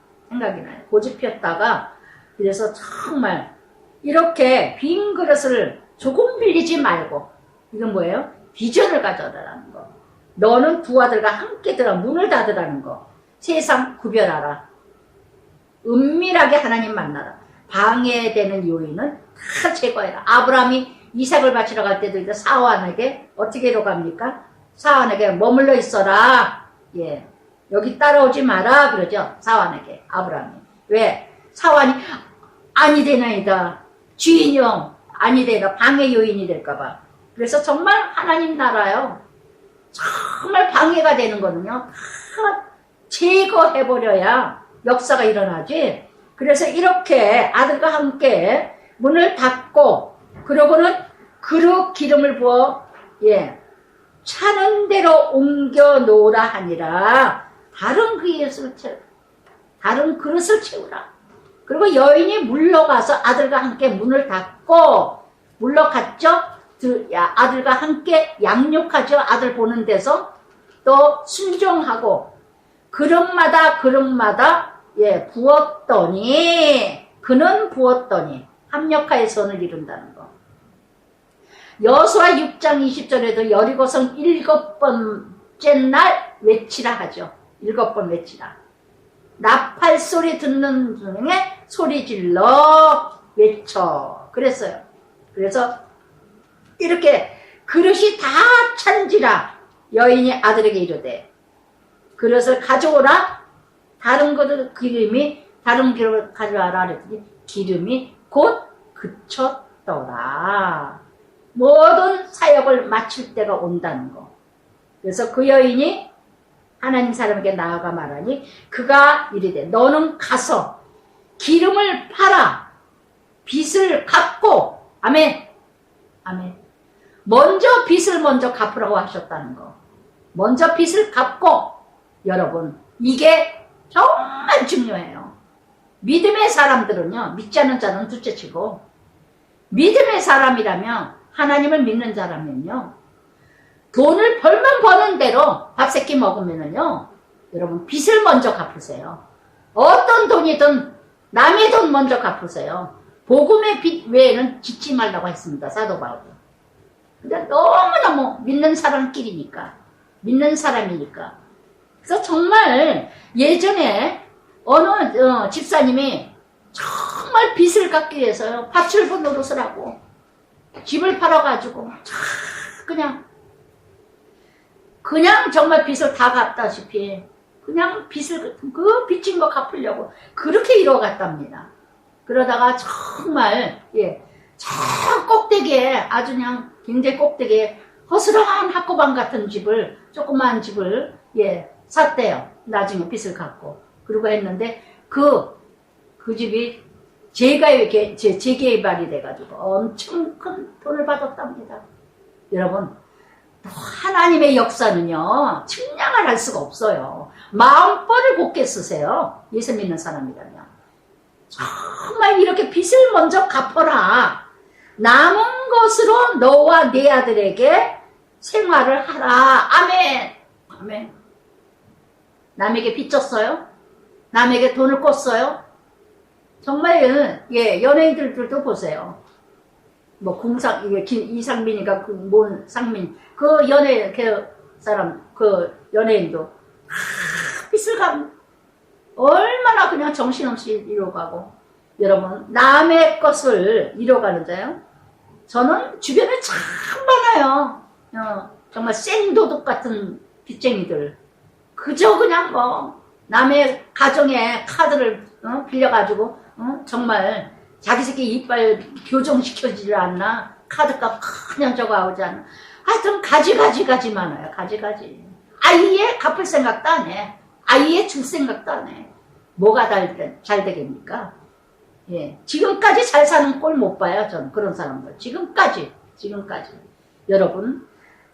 고집 폈다가 그래서 정말 이렇게 빈 그릇을 조금 빌리지 말고 이건 뭐예요? 비전을 가져라라는 거. 너는 두 아들과 함께 들어 문을 닫으라는 거. 세상 구별하라. 은밀하게 하나님 만나라. 방해되는 요인은 다 제거해라. 아브라함이 이삭을 바치러 갈 때도 사환에게 어떻게 들어갑니까? 사환에게 머물러 있어라. 예, 여기 따라오지 마라 그러죠. 사환에게 아브라함이. 왜? 사환이 아니 되나이다. 주인용 아니 되나 방해 요인이 될까봐. 그래서 정말 하나님 나라요. 정말 방해가 되는 거는요. 다 제거해버려야 역사가 일어나지. 그래서 이렇게 아들과 함께 문을 닫고 그러고는 그릇 기름을 부어 예 차는 대로 옮겨 놓으라 하니라. 다른 다른 그릇을 채우라. 그리고 여인이 물러가서 아들과 함께 문을 닫고 물러갔죠. 아들과 함께 양육하죠. 아들 보는 데서 또 순종하고 그릇마다 부었더니 그는 부었더니 합력하여 선을 이룬다는 거. 여호수아 6장 20절에도 여리고성 7번째 날 외치라 하죠. 7번 외치라. 나팔 소리 듣는 중에 소리질러 외쳐. 그랬어요. 그래서 이렇게 그릇이 다 찬지라 여인이 아들에게 이르되 그릇을 가져오라. 다른 그릇 가져와라 그랬더니 기름이 곧 그쳤더라. 모든 사역을 마칠 때가 온다는 거. 그래서 그 여인이 하나님 사람에게 나아가 말하니 그가 이르되 너는 가서 기름을 팔아 빚을 갚고 아멘 먼저 빚을 먼저 갚으라고 하셨다는 거. 먼저 빚을 갚고 여러분 이게 정말 중요해요. 믿음의 사람들은요 믿지 않는 자는 둘째치고 믿음의 사람이라면 하나님을 믿는 자라면요 돈을 벌면 버는 대로 밥 세끼 먹으면은요 여러분 빚을 먼저 갚으세요. 어떤 돈이든 남의 돈 먼저 갚으세요. 복음의 빚 외에는 짓지 말라고 했습니다. 사도 바울은. 근데 너무너무 믿는 사람끼리니까 믿는 사람이니까. 그래서 정말 예전에 어느 집사님이 정말 빚을 갚기 위해서요 파출부 노릇을 하고 집을 팔아가지고 그냥 정말 빚을 다 갚다시피 그냥 그 빚진 거 갚으려고 그렇게 이뤄갔답니다. 그러다가 정말 저 꼭대기에 아주 그냥 굉장히 꼭대기에 허술한 학고방 같은 집을 조그마한 집을 샀대요. 나중에 빚을 갚고 그러고 했는데 그 집이 재개발이 돼가지고 엄청 큰 돈을 받았답니다. 여러분 하나님의 역사는요 측량을 할 수가 없어요. 마음벌을 곱게 쓰세요. 예수 믿는 사람이라면 정말 이렇게 빚을 먼저 갚아라. 남은 것으로 너와 네 아들에게 생활을 하라. 아멘. 남에게 빚졌어요? 남에게 돈을 꿨어요? 정말 연예인들도 보세요. 뭐 이상민이가 상민 그 연예인 사람 그 연예인도 빚을 갚 얼마나 그냥 정신없이 이뤄가고. 여러분 남의 것을 이뤄가는 자요 저는 주변에 참 많아요. 정말 생도둑 같은 빚쟁이들 그저 그냥 남의 가정에 카드를 빌려가지고 정말 자기 새끼 이빨 교정시켜지질 않나 카드값 그냥 저거 하지 않나 하여튼 가지 많아요. 가지 아예 갚을 생각도 안 해. 아예 줄 생각도 안 해. 뭐가 잘 되겠습니까? 지금까지 잘 사는 꼴 못 봐요. 저는 그런 사람들 지금까지 여러분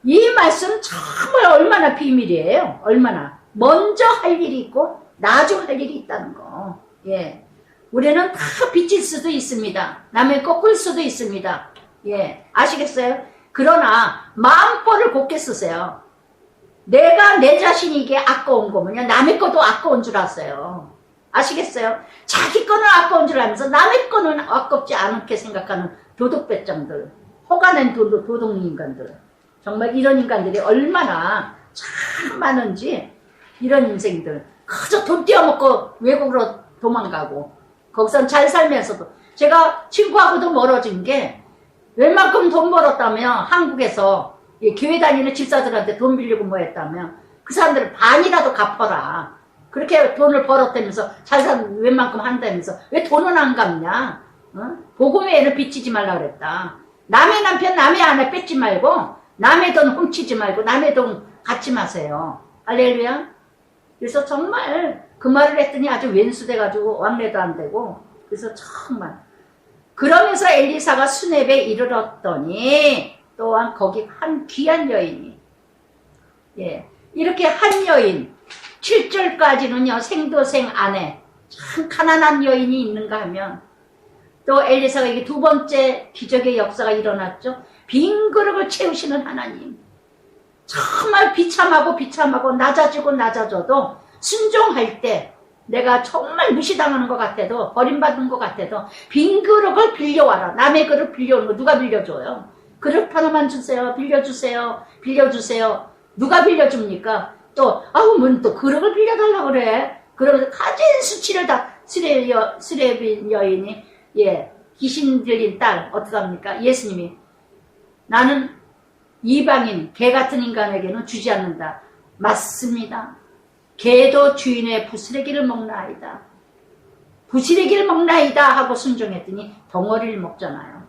이 말씀 정말 얼마나 비밀이에요. 얼마나 먼저 할 일이 있고 나중 할 일이 있다는 거. 우리는 다 빚질 수도 있습니다. 남의 꺾을 수도 있습니다. 아시겠어요? 그러나 마음벌을 곱게 쓰세요. 내가 내 자신에게 아까운 거면요 남의 것도 아까운 줄 아세요. 아시겠어요? 자기 거는 아까운 줄 알면서 남의 거는 아깝지 않게 생각하는 도둑배짱들, 허가낸 도둑인간들. 정말 이런 인간들이 얼마나 참 많은지. 이런 인생들 그저 돈 떼어먹고 외국으로 도망가고 거기선 잘 살면서도 제가 친구하고도 멀어진 게 웬만큼 돈 벌었다면 한국에서 교회 다니는 집사들한테 돈 빌리고 뭐 했다면 그 사람들은 반이라도 갚아라. 그렇게 돈을 벌었다면서 잘 사는 웬만큼 한다면서 왜 돈은 안 갚냐? 복음의 애를 빚지지 말라 그랬다. 남의 남편 남의 아내 뺏지 말고 남의 돈 훔치지 말고 남의 돈 갖지 마세요. 할렐루야. 그래서 정말 그 말을 했더니 아주 왼수돼가지고 왕래도 안 되고 그래서 정말 그러면서 엘리사가 수냅에 이르렀더니 또한 거기 한 귀한 여인이 예. 이렇게 한 여인, 7절까지는요, 생도생 아내, 참 가난한 여인이 있는가 하면, 또 엘리사가 이게 두 번째 기적의 역사가 일어났죠. 빈 그릇을 채우시는 하나님. 정말 비참하고 낮아지고 낮아져도 순종할 때 내가 정말 무시당하는 것 같아도 버림받은 것 같아도 빈 그릇을 빌려와라. 남의 그릇 빌려오는 거 누가 빌려줘요? 그릇 하나만 주세요. 빌려주세요. 누가 빌려줍니까? 또 또 그릇을 빌려달라고 그래. 그러면서 가진 수치를 다 스레빈 여인이 귀신 들린 딸 어떡합니까? 예수님이 나는 이방인 개 같은 인간에게는 주지 않는다. 맞습니다. 개도 주인의 부스레기를 먹나이다. 부스레기를 먹나이다 하고 순종했더니 덩어리를 먹잖아요.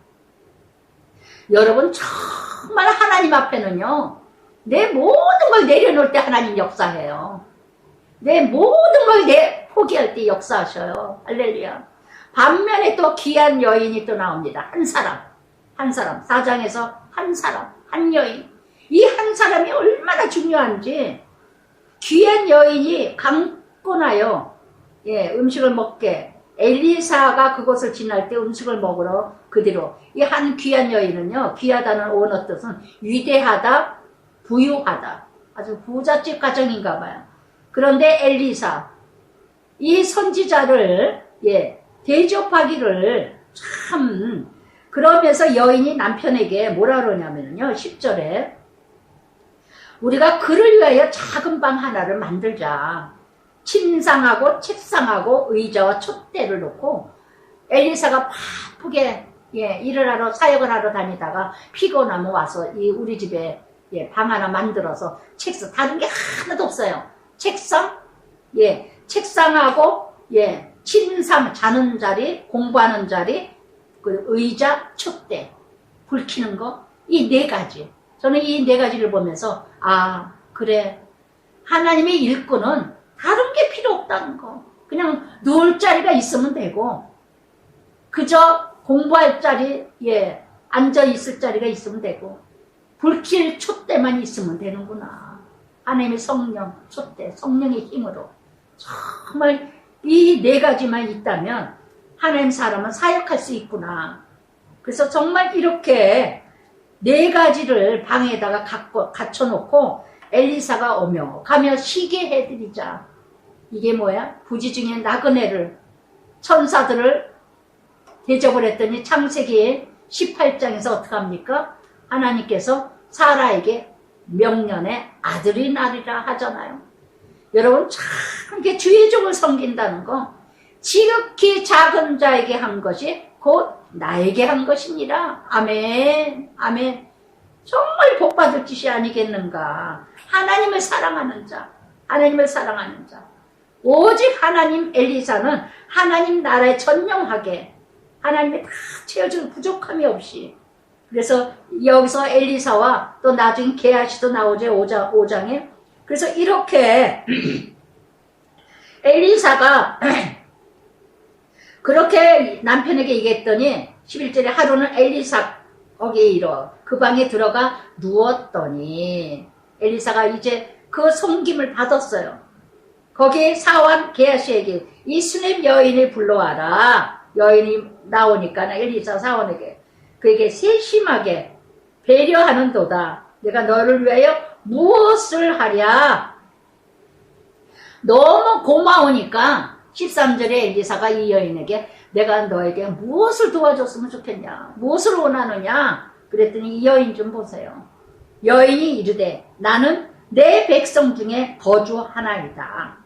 여러분 정말 하나님 앞에는요. 내 모든 걸 내려놓을 때 하나님 역사해요. 내 모든 걸 포기할 때 역사하셔요. 할렐루야. 반면에 또 귀한 여인이 또 나옵니다. 한 사람. 4장에서 한 여인. 이 한 사람이 얼마나 중요한지 귀한 여인이 감고 나요. 음식을 먹게. 엘리사가 그곳을 지날 때 음식을 먹으러 그대로. 이 한 귀한 여인은요. 귀하다는 원어 뜻은 위대하다, 부유하다. 아주 부잣집 가정인가 봐요. 그런데 엘리사, 이 선지자를 대접하기를 참 그러면서 여인이 남편에게 뭐라 그러냐면요. 10절에 우리가 그를 위하여 작은 방 하나를 만들자. 침상하고 책상하고 의자와 촛대를 놓고 엘리사가 바쁘게 일을 하러 사역을 하러 다니다가 피곤하면 와서 우리 집에 방 하나 만들어서 책상 다른 게 하나도 없어요. 책상하고 침상 자는 자리, 공부하는 자리, 그 의자, 촛대, 불 켜는 거, 이 네 가지. 저는 이 네 가지를 보면서 그래. 하나님의 일꾼은 다른 게 필요 없다는 거. 그냥 누울 자리가 있으면 되고 그저 공부할 자리, 앉아 있을 자리가 있으면 되고 불 켤 촛대만 있으면 되는구나. 하나님의 성령, 촛대, 성령의 힘으로 정말 이 네 가지만 있다면 하나님 사람은 사역할 수 있구나. 그래서 정말 이렇게 네 가지를 방에다가 갖춰놓고 엘리사가 오며 가며 쉬게 해드리자. 이게 뭐야? 부지 중에 나그네를 천사들을 대접을 했더니 창세기 18장에서 어떻게 합니까? 하나님께서 사라에게 명년의 아들이 나리라 하잖아요. 여러분 참 이렇게 주의 종을 섬긴다는 거 지극히 작은 자에게 한 것이 곧 나에게 한 것이니라. 아멘. 아멘. 정말 복받을 짓이 아니겠는가. 하나님을 사랑하는 자. 오직 하나님 엘리사는 하나님 나라에 전념하게 하나님이 다 채워주는 부족함이 없이. 그래서 여기서 엘리사와 또 나중에 게하시도 나오죠. 5장에. 그래서 이렇게 엘리사가 그렇게 남편에게 얘기했더니 11절에 하루는 엘리사 거기에 이르러 그 방에 들어가 누웠더니 엘리사가 이제 그 섬김을 받았어요. 거기에 사원 게하시에게 이 수넴 여인을 불러와라. 여인이 나오니까 엘리사 사원에게 그에게 세심하게 배려하는도다. 내가 너를 위하여 무엇을 하랴. 너무 고마우니까 13절에 엘리사가 이 여인에게 내가 너에게 무엇을 도와줬으면 좋겠냐. 무엇을 원하느냐. 그랬더니 이 여인 좀 보세요. 여인이 이르되 나는 내 백성 중에 거주하나이다.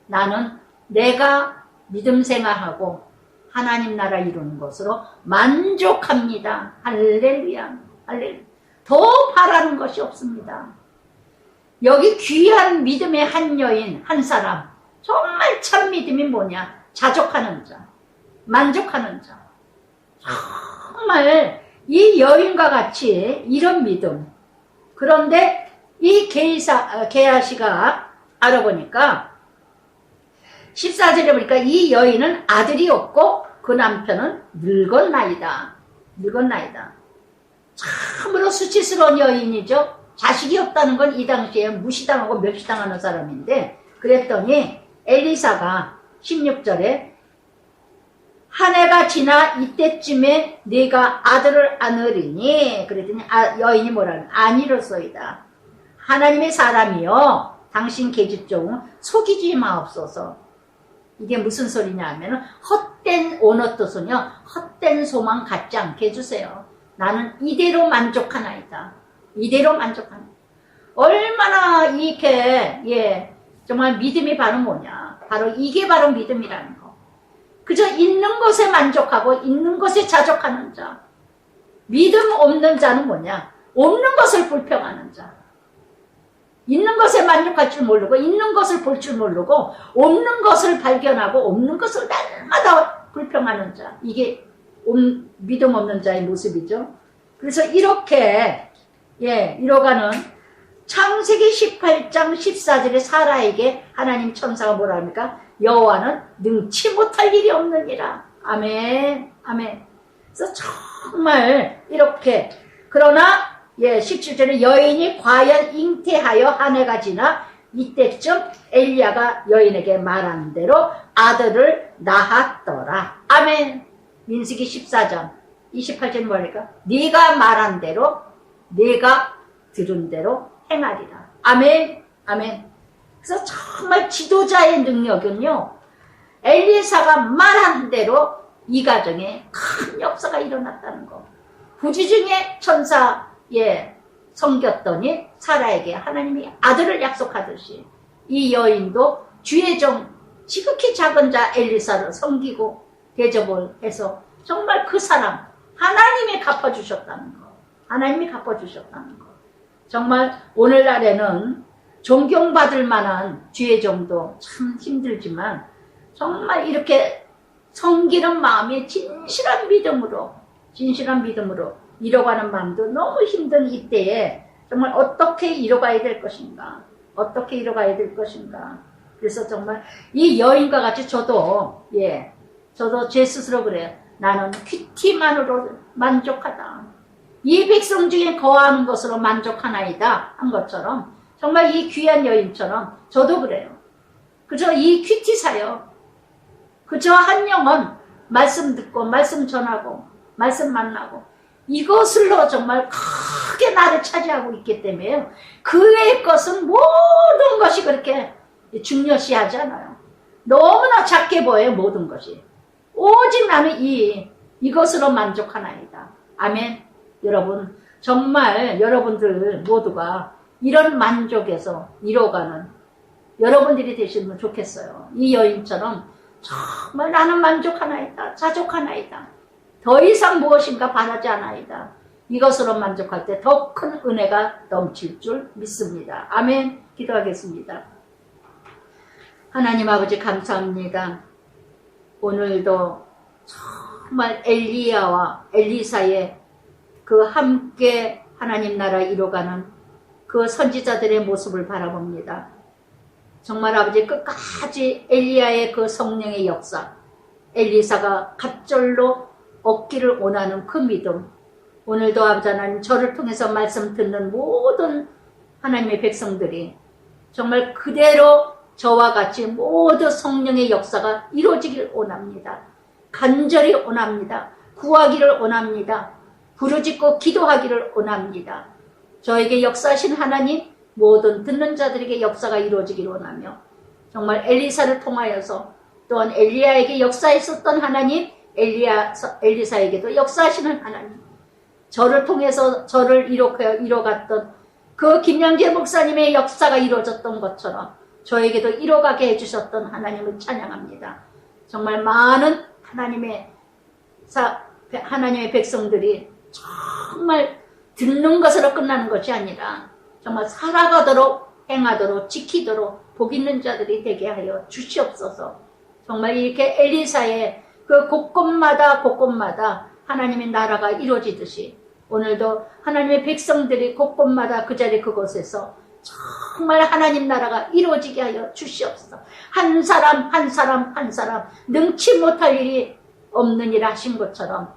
나는 내가 믿음 생활하고 하나님 나라 이루는 것으로 만족합니다. 할렐루야. 할렐루야. 더 바라는 것이 없습니다. 여기 귀한 믿음의 한 여인, 한 사람. 정말 참 믿음이 뭐냐? 자족하는 자. 만족하는 자. 정말 이 여인과 같이 이런 믿음. 그런데 이 게하시가 알아보니까 14절에 보니까 이 여인은 아들이 없고 그 남편은 늙었나이다. 참으로 수치스러운 여인이죠. 자식이 없다는 건 이 당시에 무시당하고 멸시당하는 사람인데, 그랬더니 엘리사가 16절에 한 해가 지나 이때쯤에 네가 아들을 안으리니, 그랬더니 여인이 뭐라는, 아니로소이다. 하나님의 사람이여 당신 계집종은 속이지 마옵소서. 이게 무슨 소리냐 하면 헛된 오너토소녀, 헛된 소망 갖지 않게 해주세요. 나는 이대로 만족하나이다. 이대로 만족하나이다. 얼마나 이렇게 정말 믿음이 바로 뭐냐, 바로 이게 바로 믿음이라는 거. 그저 있는 것에 만족하고 있는 것에 자족하는 자. 믿음 없는 자는 뭐냐, 없는 것을 불평하는 자. 있는 것에 만족할 줄 모르고 있는 것을 볼 줄 모르고 없는 것을 발견하고 없는 것을 날마다 불평하는 자. 이게 믿음 없는 자의 모습이죠. 그래서 이렇게 이뤄가는 창세기 18장 14절에 사라에게 하나님 천사가 뭐라 합니까? 여호와는 능치 못할 일이 없느니라. 아멘. 아멘. 그래서 정말 이렇게, 그러나 17절에 여인이 과연 잉태하여 한 해가 지나 이때쯤 엘리야가 여인에게 말한 대로 아들을 낳았더라. 아멘. 민수기 14장 28절은 뭐랄까? 네가 말한 대로 네가 들은 대로 행하리라. 아멘. 아멘. 그래서 정말 지도자의 능력은요, 엘리사가 말한 대로 이 가정에 큰 역사가 일어났다는 거. 부지중에 천사 섬겼더니 사라에게 하나님이 아들을 약속하듯이 이 여인도 주의 종 지극히 작은 자 엘리사를 섬기고 대접을 해서 정말 그 사람 하나님이 갚아주셨다는 거. 하나님이 갚아주셨다는 거. 정말 오늘날에는 존경받을 만한 주의 종도 참 힘들지만 정말 이렇게 섬기는 마음이 진실한 믿음으로 이뤄가는 마음도 너무 힘든 이때에 정말 어떻게 이뤄가야 될 것인가, 어떻게 이뤄가야 될 것인가. 그래서 정말 이 여인과 같이 저도 제 스스로 그래요. 나는 큐티만으로 만족하다. 이 백성 중에 거하는 것으로 만족하나이다 한 것처럼 정말 이 귀한 여인처럼 저도 그래요. 그저 이 큐티 사요. 그저 한 영혼 말씀 듣고 말씀 전하고 말씀 만나고 이것을로 정말 크게 나를 차지하고 있기 때문에 그 외의 것은 모든 것이 그렇게 중요시하지 않아요. 너무나 작게 보여요. 모든 것이. 오직 나는 이것으로 만족하나이다. 아멘. 여러분 정말 여러분들 모두가 이런 만족에서 이뤄가는 여러분들이 되시면 좋겠어요. 이 여인처럼 정말 나는 만족하나이다. 자족하나이다. 더 이상 무엇인가 바라지 않아이다. 이것으로 만족할 때 더 큰 은혜가 넘칠 줄 믿습니다. 아멘. 기도하겠습니다. 하나님 아버지 감사합니다. 오늘도 정말 엘리야와 엘리사의 그 함께 하나님 나라 이뤄가는 그 선지자들의 모습을 바라봅니다. 정말 아버지 끝까지 엘리야의 그 성령의 역사, 엘리사가 갑절로 얻기를 원하는 그 믿음, 오늘도 아버지 하나님 저를 통해서 말씀 듣는 모든 하나님의 백성들이 정말 그대로 저와 같이 모두 성령의 역사가 이루어지길 원합니다. 간절히 원합니다. 구하기를 원합니다. 부르짖고 기도하기를 원합니다. 저에게 역사하신 하나님, 모든 듣는 자들에게 역사가 이루어지길 원하며 정말 엘리사를 통하여서 또한 엘리야에게 역사했었던 하나님, 엘리사에게도 역사하시는 하나님, 저를 통해서 저를 이뤄갔던 그 김양재 목사님의 역사가 이루어졌던 것처럼 저에게도 이뤄가게 해주셨던 하나님을 찬양합니다. 정말 많은 하나님의 백성들이 정말 듣는 것으로 끝나는 것이 아니라 정말 살아가도록 행하도록 지키도록 복 있는 자들이 되게 하여 주시옵소서. 정말 이렇게 엘리사의 그 곳곳마다 하나님의 나라가 이루어지듯이 오늘도 하나님의 백성들이 곳곳마다 그 자리 그곳에서 정말 하나님 나라가 이루어지게 하여 주시옵소서. 한 사람 능치 못할 일이 없느니라 하신 것처럼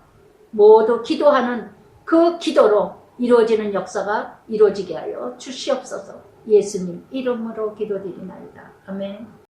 모두 기도하는 그 기도로 이루어지는 역사가 이루어지게 하여 주시옵소서. 예수님 이름으로 기도드리나이다. 아멘.